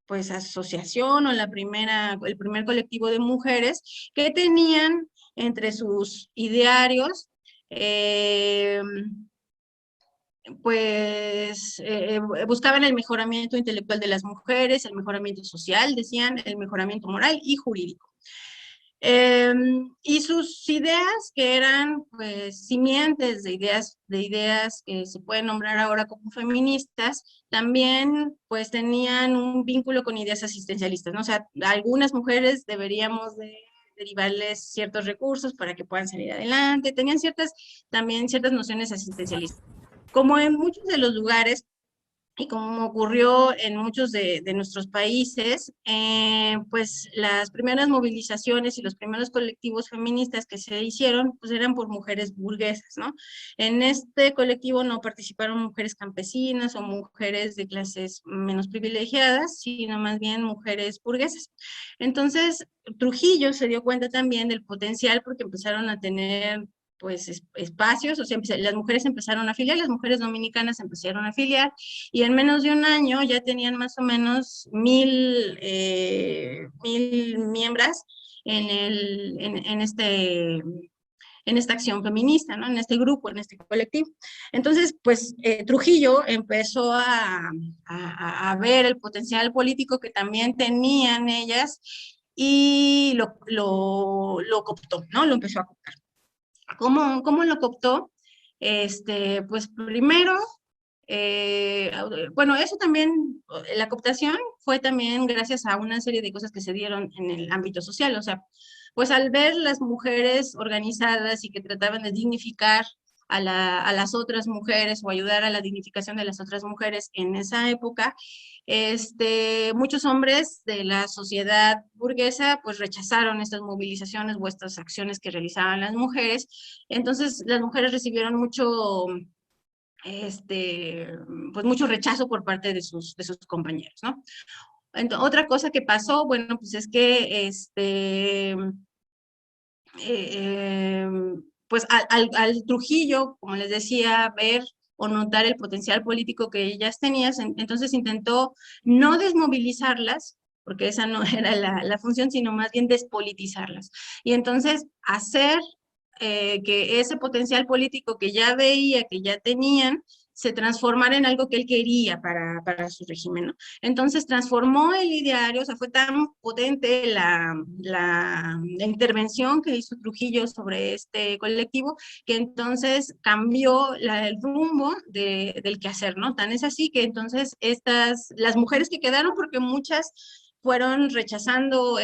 pues asociación o el primer colectivo de mujeres que tenían entre sus idearios pues buscaban el mejoramiento intelectual de las mujeres, el mejoramiento social, decían, el mejoramiento moral y jurídico. Y sus ideas, que eran pues simientes de ideas que se pueden nombrar ahora como feministas, también pues tenían un vínculo con ideas asistencialistas, ¿no? O sea, a algunas mujeres deberíamos de derivarles ciertos recursos para que puedan salir adelante, tenían también ciertas nociones asistencialistas. Como en muchos de los lugares, y como ocurrió en muchos de nuestros países, pues las primeras movilizaciones y los primeros colectivos feministas que se hicieron, pues eran por mujeres burguesas, ¿no? En este colectivo no participaron mujeres campesinas o mujeres de clases menos privilegiadas, sino más bien mujeres burguesas. Entonces, Trujillo se dio cuenta también del potencial, porque empezaron a tener pues espacios, o sea, las mujeres empezaron a afiliar, las mujeres dominicanas empezaron a afiliar, y en menos de un año ya tenían más o menos 1000 miembros en esta acción feminista, ¿no? En este grupo, en este colectivo. Entonces, pues Trujillo empezó a ver el potencial político que también tenían ellas, y lo cooptó, ¿no? Lo empezó a cooptar. ¿Cómo lo cooptó? Pues primero, bueno, eso también, la cooptación fue también gracias a una serie de cosas que se dieron en el ámbito social, o sea, pues al ver las mujeres organizadas y que trataban de dignificar a las otras mujeres o ayudar a la dignificación de las otras mujeres en esa época, muchos hombres de la sociedad burguesa pues rechazaron estas movilizaciones o estas acciones que realizaban las mujeres. Entonces las mujeres recibieron pues mucho rechazo por parte de sus compañeros, ¿no? Entonces, otra cosa que pasó, bueno, pues es que pues al Trujillo, como les decía, ver o notar el potencial político que ellas tenían, entonces intentó no desmovilizarlas, porque esa no era la función, sino más bien despolitizarlas. Y entonces hacer que ese potencial político que ya veía, que ya tenían, se transformara en algo que él quería para su régimen, ¿no? Entonces transformó el ideario, o sea, fue tan potente la intervención que hizo Trujillo sobre este colectivo, que entonces cambió el rumbo del quehacer, ¿no? Tan es así que entonces las mujeres que quedaron, porque muchas fueron rechazando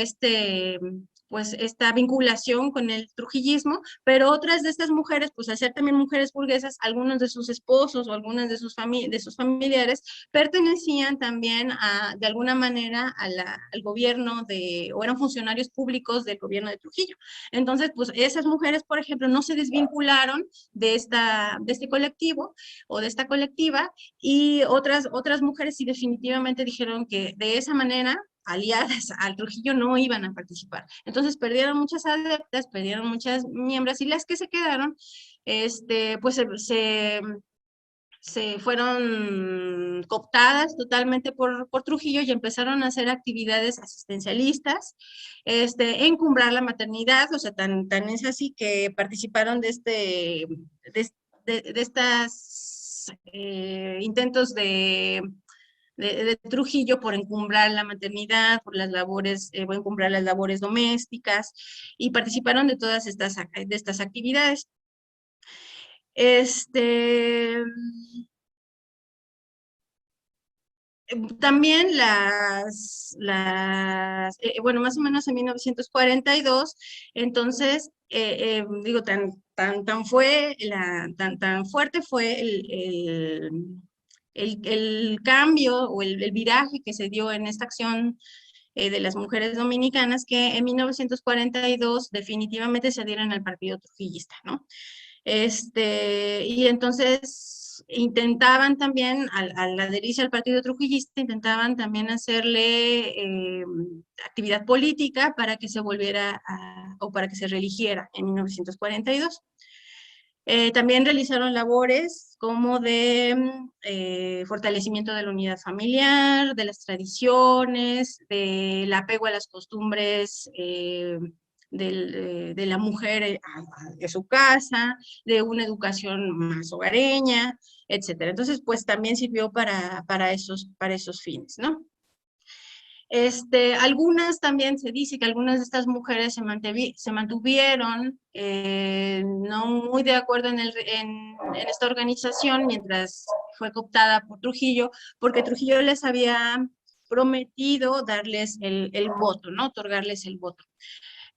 pues esta vinculación con el trujillismo, pero otras de estas mujeres, pues al ser también mujeres burguesas, algunos de sus esposos o algunas de sus familiares pertenecían también de alguna manera al gobierno o eran funcionarios públicos del gobierno de Trujillo. Entonces, pues esas mujeres, por ejemplo, no se desvincularon de este colectivo o de esta colectiva, y otras mujeres sí definitivamente dijeron que de esa manera aliadas al Trujillo no iban a participar. Entonces perdieron muchas adeptas, perdieron muchas miembros, y las que se quedaron, pues se fueron cooptadas totalmente por Trujillo y empezaron a hacer actividades asistencialistas, encumbrar la maternidad, o sea, tan es así que participaron de estas intentos de Trujillo por encumbrar la maternidad, por encumbrar las labores domésticas, y participaron de todas estas actividades. También bueno, más o menos en 1942, entonces, digo, tan fuerte fue el cambio o el viraje que se dio en esta acción de las mujeres dominicanas, que en 1942 definitivamente se adhieren al partido trujillista, ¿no? Y entonces intentaban también, al adherirse al partido trujillista, intentaban también hacerle actividad política para que se volviera o para que se reeligiera en 1942. También realizaron labores como de fortalecimiento de la unidad familiar, de las tradiciones, del apego a las costumbres de la mujer de su casa, de una educación más hogareña, etc. Entonces, pues también sirvió para esos fines, ¿no? Algunas también se dice que algunas de estas mujeres se mantuvieron no muy de acuerdo en esta organización mientras fue cooptada por Trujillo, porque Trujillo les había prometido darles el voto, ¿no? Otorgarles el voto.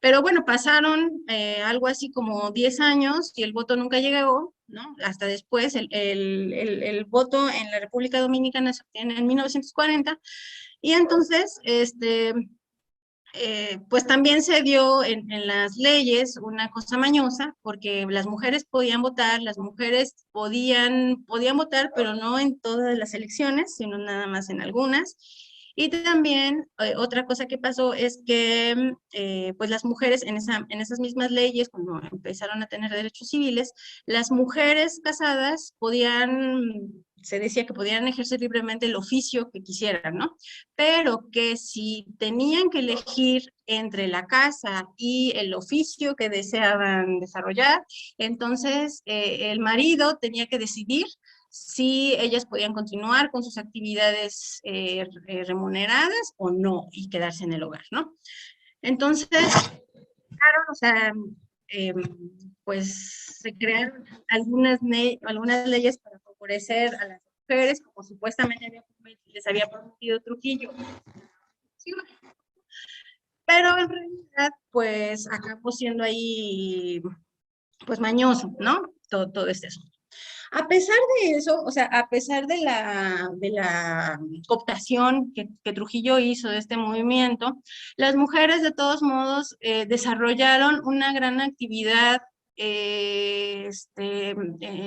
Pero bueno, pasaron algo así como 10 años y el voto nunca llegó, ¿no? Hasta después el voto en la República Dominicana se obtiene en 1940, y entonces, pues también se dio en las leyes una cosa mañosa, porque las mujeres podían votar, las mujeres podían votar, pero no en todas las elecciones, sino nada más en algunas. Y también otra cosa que pasó es que pues las mujeres en esas mismas leyes, cuando empezaron a tener derechos civiles, las mujeres casadas se decía que podían ejercer libremente el oficio que quisieran, ¿no? Pero que si tenían que elegir entre la casa y el oficio que deseaban desarrollar, entonces el marido tenía que decidir si ellas podían continuar con sus actividades remuneradas o no, y quedarse en el hogar, ¿no? Entonces, claro, o sea, pues se crearon algunas leyes para favorecer a las mujeres, como supuestamente les había prometido Trujillo. Sí, pero en realidad, pues acabó siendo ahí, pues mañoso, ¿no? Todo este asunto. A pesar de eso, o sea, a pesar de la cooptación que Trujillo hizo de este movimiento, las mujeres de todos modos desarrollaron una gran actividad en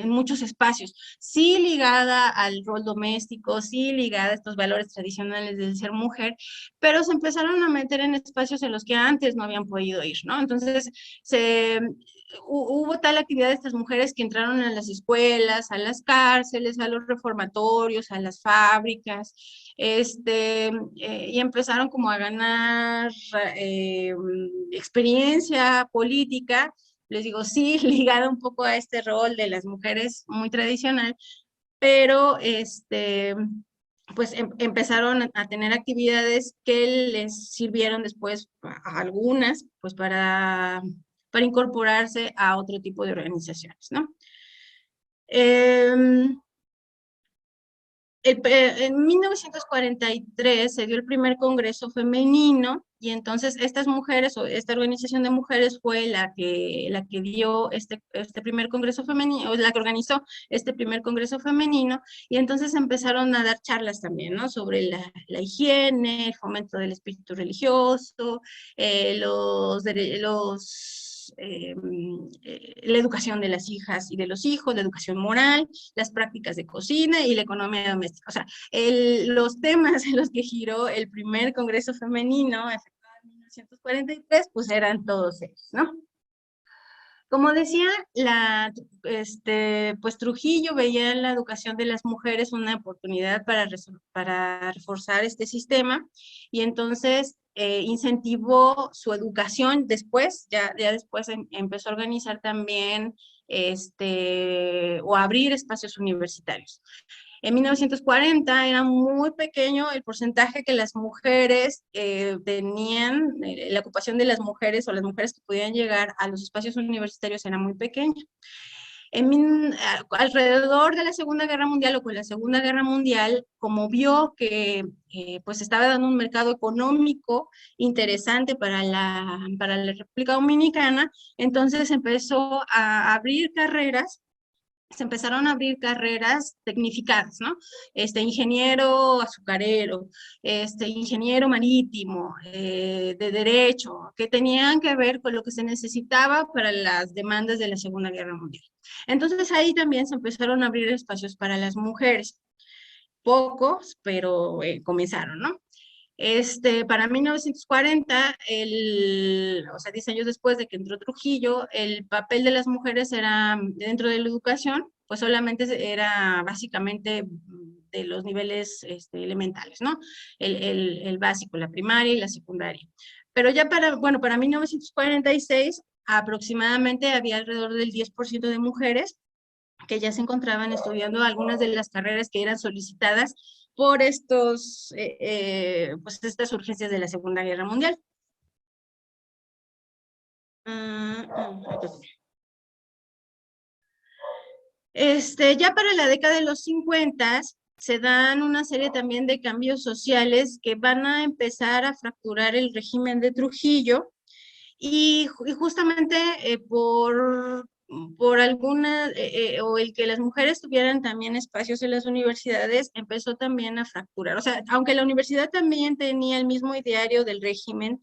muchos espacios, sí ligada al rol doméstico, sí ligada a estos valores tradicionales del ser mujer, pero se empezaron a meter en espacios en los que antes no habían podido ir, ¿no? Entonces, hubo tal actividad de estas mujeres que entraron a las escuelas, a las cárceles, a los reformatorios, a las fábricas, y empezaron como a ganar experiencia política, les digo, sí, ligada un poco a este rol de las mujeres muy tradicional, pero pues empezaron a tener actividades que les sirvieron después a algunas, pues para incorporarse a otro tipo de organizaciones, ¿no? En 1943 se dio el primer congreso femenino y entonces estas mujeres o esta organización de mujeres fue la que dio este primer congreso femenino, o la que organizó este primer congreso femenino, y entonces empezaron a dar charlas también, ¿no? Sobre la higiene, el fomento del espíritu religioso, la educación de las hijas y de los hijos, la educación moral, las prácticas de cocina y la economía doméstica. O sea, los temas en los que giró el primer congreso femenino, efectuado en 1943, pues eran todos ellos, ¿no? Como decía, pues Trujillo veía en la educación de las mujeres una oportunidad para reforzar este sistema, y entonces incentivó su educación después, ya después empezó a organizar también o a abrir espacios universitarios. En 1940 era muy pequeño el porcentaje que las mujeres tenían, la ocupación de las mujeres o las mujeres que podían llegar a los espacios universitarios era muy pequeña. Alrededor de la Segunda Guerra Mundial o con la Segunda Guerra Mundial, como vio que pues estaba dando un mercado económico interesante para la República Dominicana, entonces empezó a abrir carreras. Se empezaron a abrir carreras tecnificadas, ¿no? Ingeniero azucarero, ingeniero marítimo, de derecho, que tenían que ver con lo que se necesitaba para las demandas de la Segunda Guerra Mundial. Entonces ahí también se empezaron a abrir espacios para las mujeres. Pocos, pero comenzaron, ¿no? Para 1940, o sea, 10 años después de que entró Trujillo, el papel de las mujeres era, dentro de la educación, pues solamente era básicamente de los niveles elementales, ¿no? El básico, la primaria y la secundaria. Pero ya para 1946, aproximadamente había alrededor del 10% de mujeres que ya se encontraban estudiando algunas de las carreras que eran solicitadas por pues estas urgencias de la Segunda Guerra Mundial. Ya para la década de los 50 se dan una serie también de cambios sociales que van a empezar a fracturar el régimen de Trujillo, y justamente por alguna, o el que las mujeres tuvieran también espacios en las universidades, empezó también a fracturar. O sea, aunque la universidad también tenía el mismo ideario del régimen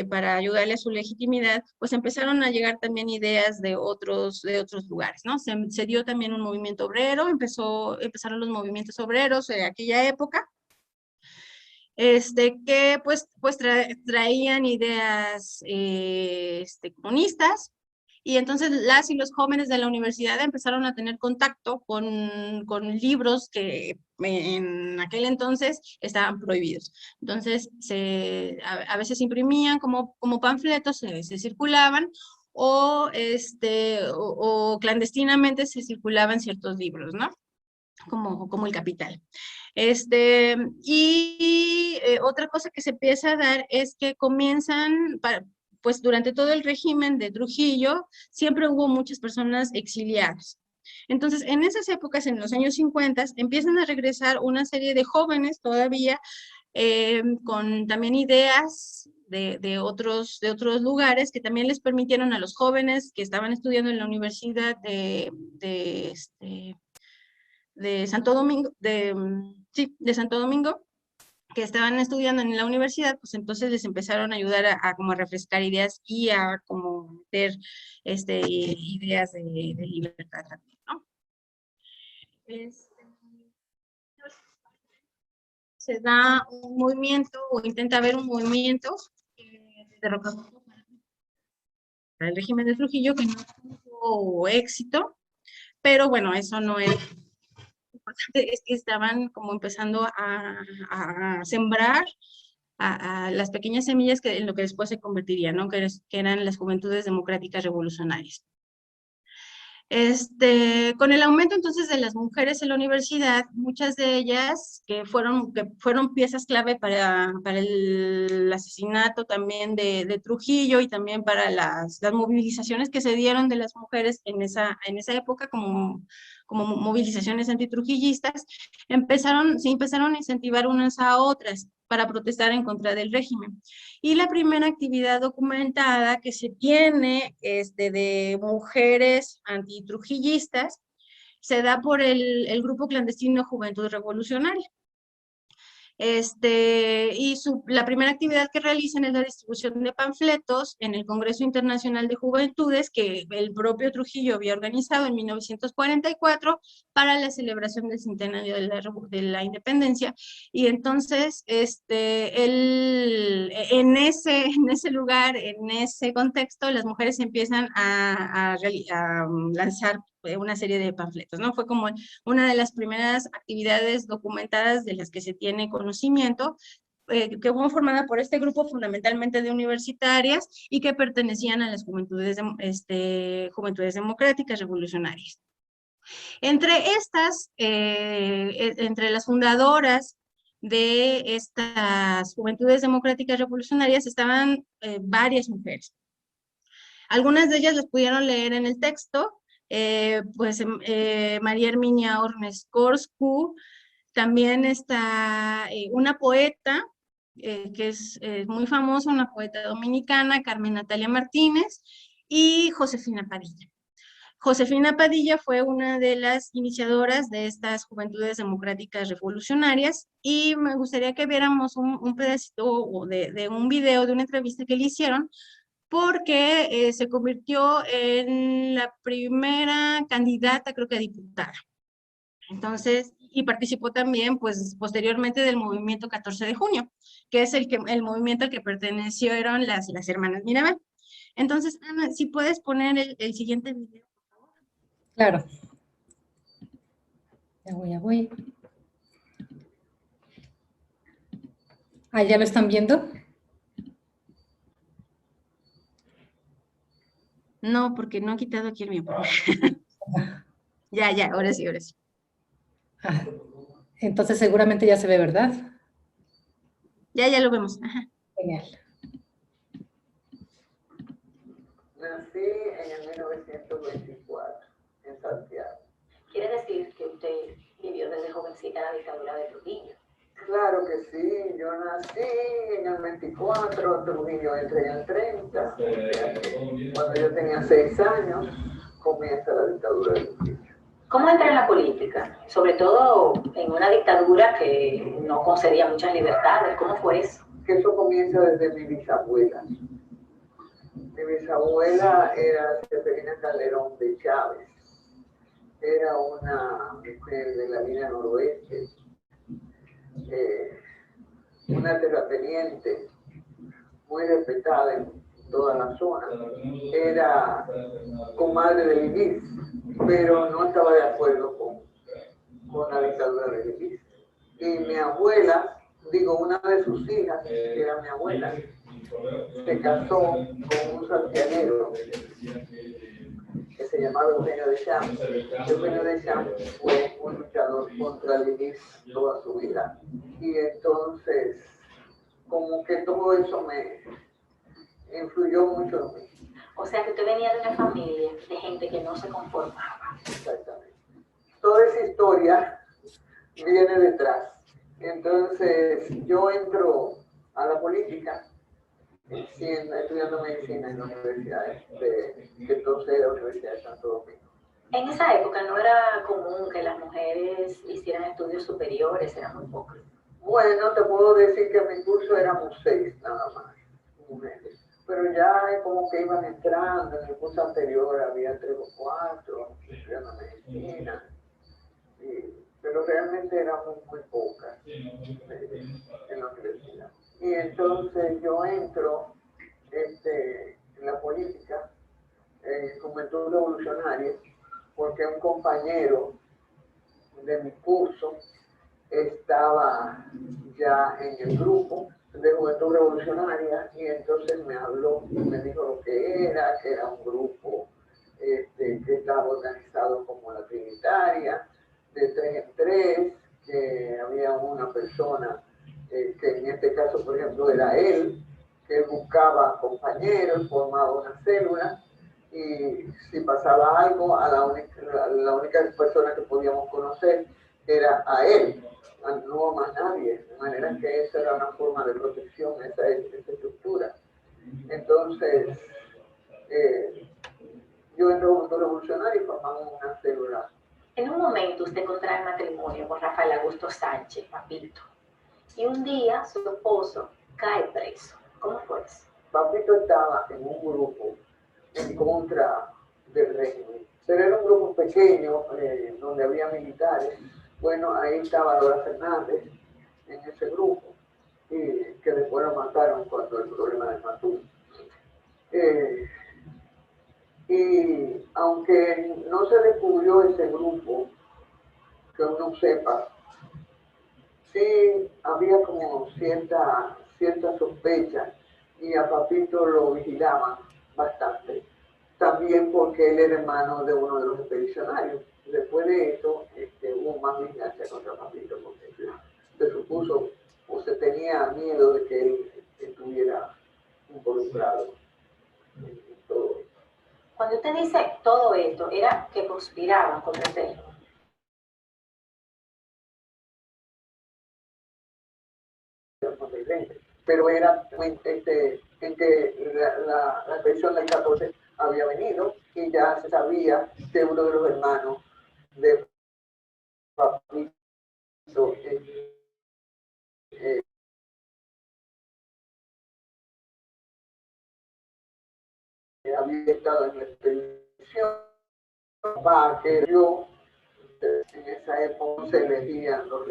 para ayudarle a su legitimidad, pues empezaron a llegar también ideas de otros lugares, ¿no? Se dio también un movimiento obrero, empezaron los movimientos obreros en aquella época, que pues traían ideas comunistas, y entonces las y los jóvenes de la universidad empezaron a tener contacto con libros que en aquel entonces estaban prohibidos. Entonces a veces se imprimían como panfletos, se circulaban, o clandestinamente se circulaban ciertos libros, ¿no? Como El Capital. Otra cosa que se empieza a dar es que comienzan, pues durante todo el régimen de Trujillo, siempre hubo muchas personas exiliadas. Entonces, en esas épocas, en los años 50, empiezan a regresar una serie de jóvenes todavía con también ideas de otros lugares, que también les permitieron a los jóvenes que estaban estudiando en la Universidad de Santo Domingo, de Santo Domingo, que estaban estudiando en la universidad, pues entonces les empezaron a ayudar a como a refrescar ideas y a como meter ideas de libertad también, ¿no? Se da un movimiento, o intenta haber un movimiento de derrocamiento el régimen de Trujillo, que no tuvo éxito, pero bueno, eso no es importante, es que estaban como empezando a sembrar a las pequeñas semillas que en lo que después se convertiría, ¿no? Que eran las Juventudes Democráticas Revolucionarias. Con el aumento entonces de las mujeres en la universidad, muchas de ellas que fueron piezas clave para el asesinato también de Trujillo y también para las movilizaciones que se dieron de las mujeres en esa época como movilizaciones antitrujillistas, se empezaron a incentivar unas a otras para protestar en contra del régimen. Y la primera actividad documentada que se tiene de mujeres antitrujillistas se da por el grupo clandestino Juventud Revolucionaria. La primera actividad que realizan es la distribución de panfletos en el Congreso Internacional de Juventudes que el propio Trujillo había organizado en 1944 para la celebración del centenario de la independencia. Y entonces, en ese lugar, en ese contexto, las mujeres empiezan a lanzar una serie de panfletos, ¿no? Fue como una de las primeras actividades documentadas de las que se tiene conocimiento, que fue formada por este grupo fundamentalmente de universitarias y que pertenecían a las juventudes democráticas revolucionarias. Entre estas, entre las fundadoras de estas juventudes democráticas revolucionarias estaban varias mujeres. Algunas de ellas las pudieron leer en el texto, María Herminia Orneskorsku, también está una poeta que es muy famosa, una poeta dominicana, Carmen Natalia Martínez, y Josefina Padilla. Josefina Padilla fue una de las iniciadoras de estas juventudes democráticas revolucionarias y me gustaría que viéramos un pedacito de un video de una entrevista que le hicieron, porque se convirtió en la primera candidata, creo que a diputada. Entonces, y participó también, pues, posteriormente del movimiento 14 de junio, que es el movimiento al que pertenecieron las hermanas Mirabal. Entonces, Ana, si puedes poner el siguiente video, por favor. Claro. Ya voy. Ah, ¿ya lo están viendo? No, porque no he quitado aquí el mío. Ya, ahora sí. Ah, entonces seguramente ya se ve, ¿verdad? Ya lo vemos. Ajá. Genial. Nací en el 1924 en Santiago. ¿Quiere decir que usted vivió desde jovencita la dictadura de Trujillo? Claro que sí, yo nací en el 24, Trujillo entré en el 30. Cuando yo tenía 6 años, comienza la dictadura de Trujillo. ¿Cómo entra en la política? Sobre todo en una dictadura que no concedía muchas libertades. ¿Cómo fue eso? Que eso comienza desde mi bisabuela. Mi bisabuela era Seferina Calderón de Chávez. Era una mujer de la línea noroeste, una terrateniente muy respetada en toda la zona. Era comadre de Ibis, pero no estaba de acuerdo con la dictadura de Ibis. Y mi abuela, una de sus hijas, que era mi abuela, se casó con un santiaguero que se llamaba Eugenio de Champs. Eugenio de Champs fue un luchador contra el INIS toda su vida. Y entonces, como que todo eso me influyó mucho en mí. O sea que usted venía de una familia de gente que no se conformaba. Exactamente. Toda esa historia viene detrás. Entonces, yo entro a la política estudiando medicina en la universidad que entonces era la Universidad de Santo Domingo. En esa época no era común que las mujeres hicieran estudios superiores, eran muy pocas. Bueno, te puedo decir que en mi curso éramos 6 nada más, mujeres. Pero ya como que iban entrando, en el curso anterior había 3 o 4 estudiando medicina. Pero realmente éramos muy pocas en la universidad. Y entonces yo entro en la política en Juventud Revolucionaria, porque un compañero de mi curso estaba ya en el grupo de Juventud Revolucionaria y entonces me habló y me dijo lo que era un grupo que estaba organizado como la Trinitaria, de 3 en 3, que había una persona, que en este caso, por ejemplo, era él, que buscaba compañeros, formaba una célula, y si pasaba algo, la única persona que podíamos conocer era a él, no a más nadie, de manera que esa era una forma de protección, esa estructura. Entonces, yo entré a un revolucionario y formamos una célula. En un momento usted contrae matrimonio con Rafael Augusto Sánchez, Papito, y un día su esposo cae preso. ¿Cómo fue eso? Papito estaba en un grupo en contra del régimen, pero era un grupo pequeño donde había militares. Bueno, ahí estaba Lola Fernández en ese grupo, y que después lo mataron cuando el problema del Matú. Y aunque no se descubrió ese grupo, que uno sepa, sí había como cierta sospecha, y a Papito lo vigilaban bastante. También porque él era hermano de uno de los expedicionarios. Después de eso, hubo más vigilancia contra Papito, porque se supuso o se tenía miedo de que él estuviera involucrado en todo esto. Cuando usted dice todo esto, era que conspiraban contra el régimen. Pero era en que la expedición del 14 había venido y ya se sabía que uno de los hermanos de Papito había estado en la expedición, para que yo en esa época se elegían los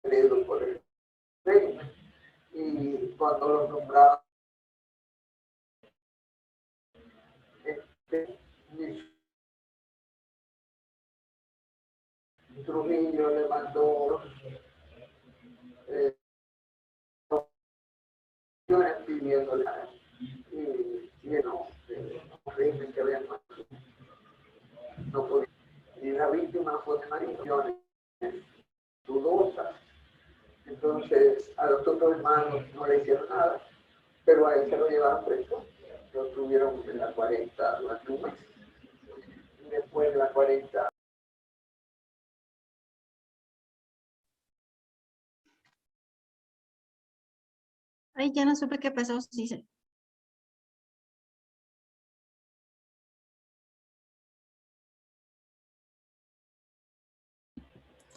herederos por el régimen, y cuando los nombraban, Trujillo le mandó pidiéndole y no, régimen que habían matado. No podía. Y la víctima fue maricones dudosas. Entonces a los otros hermanos no le hicieron nada, pero a él se lo llevaron preso. Lo tuvieron en la 40 durante un mes. Y después de la 40. Ay, ya no supe qué pasó. Sí,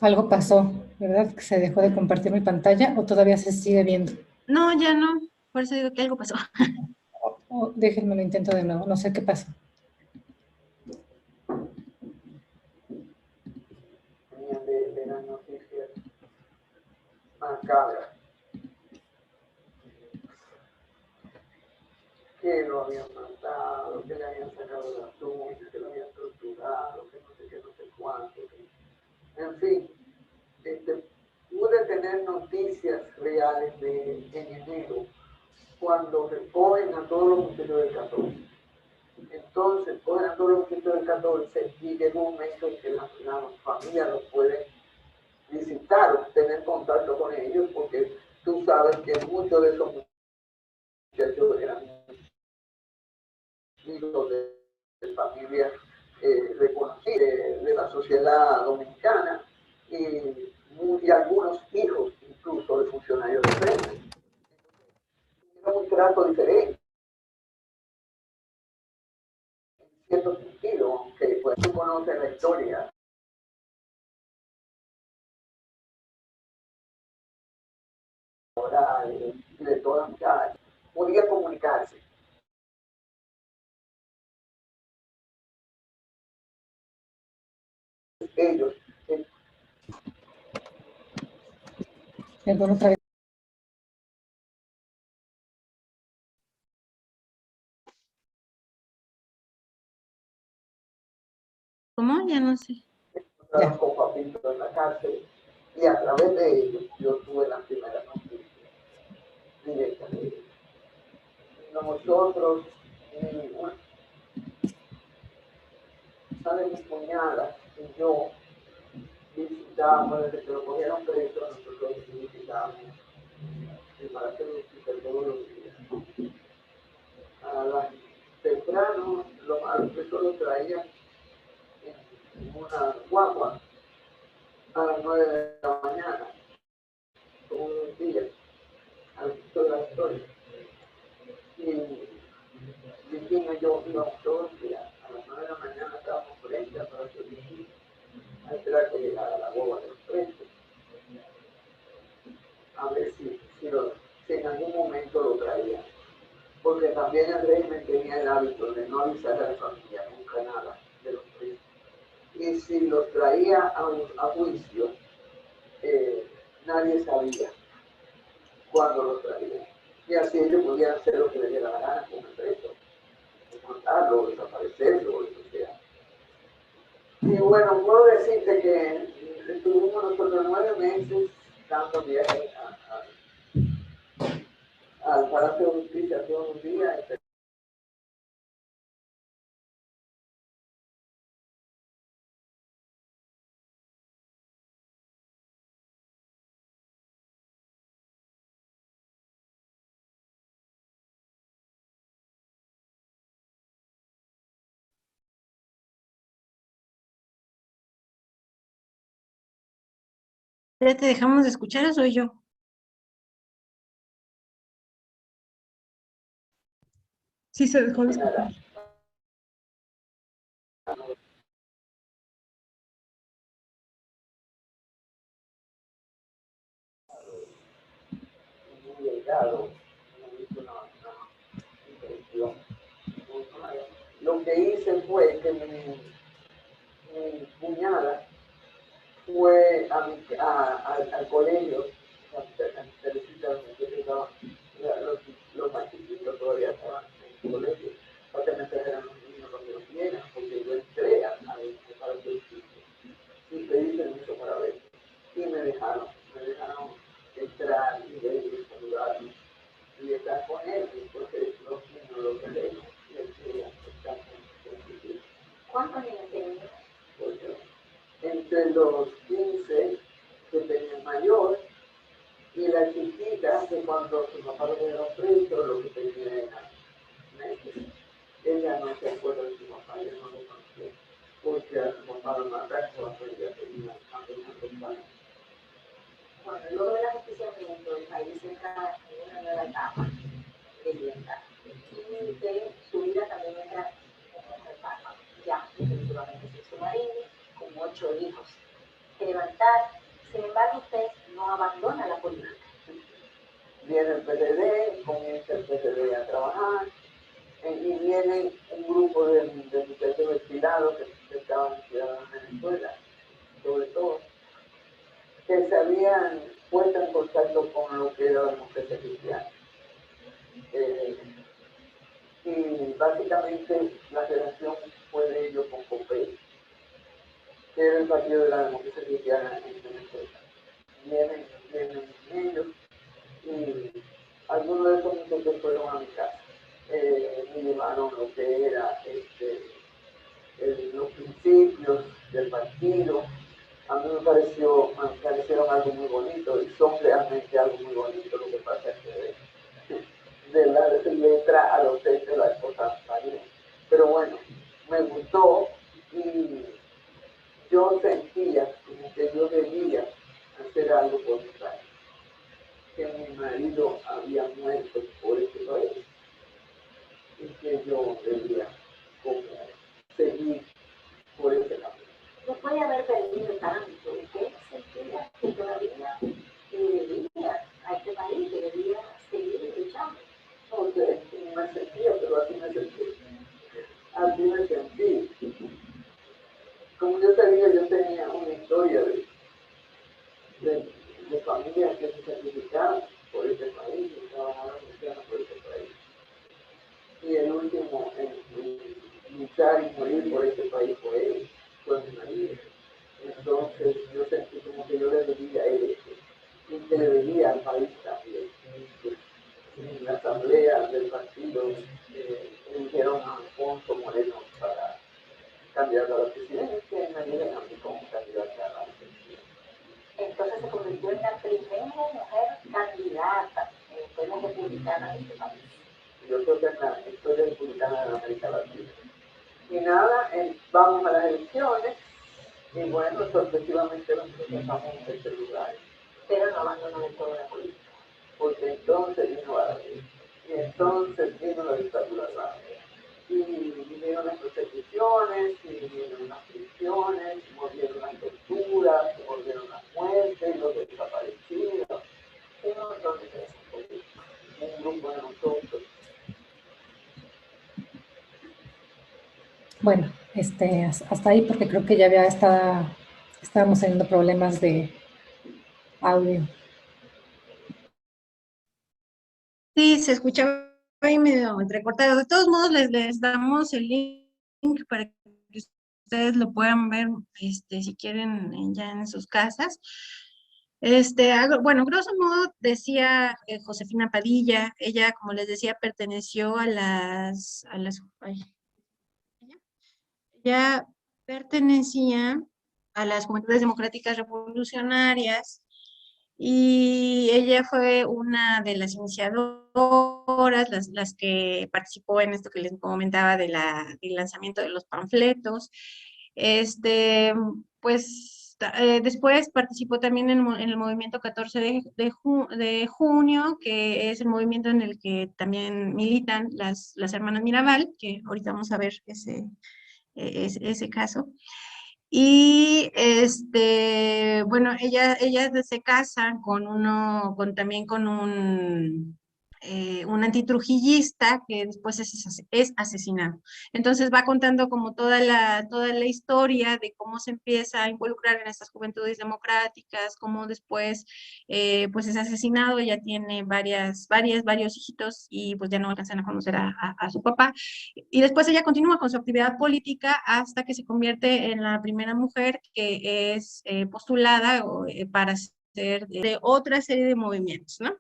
Algo pasó, ¿verdad? Que se dejó de compartir mi pantalla o todavía se sigue viendo. no, ya no. Por eso digo que algo pasó. Déjenme lo intento de nuevo, no sé qué pasó. De las noticias macabras que lo habían matado, que le habían sacado las uñas, que lo habían torturado, que no sé qué, no sé cuánto. En fin, pude tener noticias reales de en enero, cuando recogen a todos los muchachos del 14. Entonces, cogen a todos los muchachos del 14 y llega un momento en que la familia los puede visitar o tener contacto con ellos, porque tú sabes que muchos de esos muchachos eran hijos de familias reconocidas de la sociedad dominicana, y algunos hijos incluso de funcionarios de régimen. Era un trato diferente, en cierto sentido, aunque pues, tú conoces la historia de todas las muchachas, podía comunicarse. Ellos. Perdón, otra vez. ¿Cómo? Ya no sé. Encontraron con Papito en la cárcel y a través de ellos yo tuve la primera noticia directa de ellos. Nosotros, una de mis cuñadas y yo visitábamos, desde que lo cogieron preso, nosotros visitábamos el Palacio de Justicia todos los días. A las temprano, a los presos los traían en una guagua a las 9 de la mañana, como unos días, al resto de la historia. Y Virginia y yo íbamos todos los días, a las 9 de la mañana estábamos frente a Palacio de Justicia, a esperar que llegara la guagua de los presos, a ver si en algún momento lo traían. Porque también el régimen tenía el hábito de no avisar a la familia nunca nada de los presos. Y si los traía a juicio, nadie sabía cuándo los traía. Y así ellos podían hacer lo que les diera la gana con el preso, matarlo, desaparecerlo, o lo que sea. Y bueno, puedo decirte que estuvimos nosotros 9 meses dando viajes al Palacio de Justicia todos los días. ¿Ya te dejamos de escuchar o soy yo? Sí, se dejó de escuchar. Muy delgado, una impresión. Lo que hice fue que mi cuñada fue al colegio, los más chiquitos todavía estaban en el colegio, para que me trajeran los niños cuando los vieran, porque yo entré para el sitio y pedí permiso para ver. Y me dejaron entrar y ver y saludarme y estar con él, porque los niños los queremos y él quería estar con ellos. ¿Cuántos niños tenías? Pues, entre los 15 que tenía el mayor y la chiquita que cuando su papá lo dieron preso lo que tenía era meses. Ella no se acuerda de su papá, ella no lo conocía, porque a su papá lo mataron cuando ella tenía apenas 2 años. Bueno, luego del ajusticiamiento, el país entra en una nueva etapa de libertad y que su vida también entra en otra etapa. Ya definitivamente se hizo marine, con 8 hijos que levantar. Sin embargo, usted no abandona la política. Viene el PDD, comienza el PDD a trabajar, y viene un grupo de muchachos vestilados que estaban estudiando en Venezuela, sobre todo, que se habían puesto en contacto con lo que era la democracia cristiana. Y básicamente la relación fue de ellos con COPEI, que era el partido de la democracia cristiana en Venezuela. Vienen ellos y algunos de esos muchachos fueron a mi casa. Me llevaron lo que era los principios del partido. A mí me parecieron algo muy bonito y son realmente algo muy bonito. Lo que pasa es que de la letra a los hechos las cosas varían. Pero bueno, me gustó y yo sentía como que yo debía hacer algo por mi país, que mi marido había muerto por ese país y que yo debía como seguir por ese camino. Después de haber perdido tanto, usted sentía que todavía debía a este país, que debía seguir luchando. No sé cómo me sentía, pero así me sentí. Así me sentí. Como yo te digo, yo tenía una historia de familias que se sacrificaron por este país, que trabajaron por este país. Y el último en luchar y morir por este país fue él. fue mi marido. Entonces yo sentí como que yo le debía a él y que le debía al país también. En la asamblea del partido eligieron a Alfonso Moreno para candidato a la presidencia y me dieron a mí como candidata a la presidencia. Entonces se convirtió en la primera mujer candidata en la historia republicana de este país. Yo creo que en la historia republicana de América Latina. Y nada, vamos a las elecciones y bueno, sorpresivamente nosotros estamos en este lugar. Pero no abandonó del todo la política. Porque entonces vino Vargas, y entonces vino la dictadura Vargas, y vinieron las persecuciones, y vinieron las prisiones, y volvieron las torturas, y volvieron las muertes, y los desaparecidos, un montón de cosas políticas, un grupo de nosotros. Bueno, hasta ahí porque creo que ya estábamos teniendo problemas de audio. Sí, se escuchaba ahí medio entrecortado. De todos modos, les damos el link para que ustedes lo puedan ver, si quieren, ya en sus casas. Bueno, grosso modo, decía Josefina Padilla, ella, como les decía, perteneció ella pertenecía a las Juventudes Democráticas Revolucionarias, y ella fue una de las iniciadoras, las que participó en esto que les comentaba del lanzamiento de los panfletos. Pues después participó también en el movimiento 14 de junio, que es el movimiento en el que también militan las hermanas Mirabal, que ahorita vamos a ver ese caso. Y bueno, ellas se casan también con un antitrujillista que después es asesinado. Entonces va contando como toda la historia de cómo se empieza a involucrar en estas juventudes democráticas, cómo después pues es asesinado. Ella tiene varios hijitos y pues ya no alcanzan a conocer a su papá. Y después ella continúa con su actividad política hasta que se convierte en la primera mujer que es postulada para ser de otra serie de movimientos, ¿no?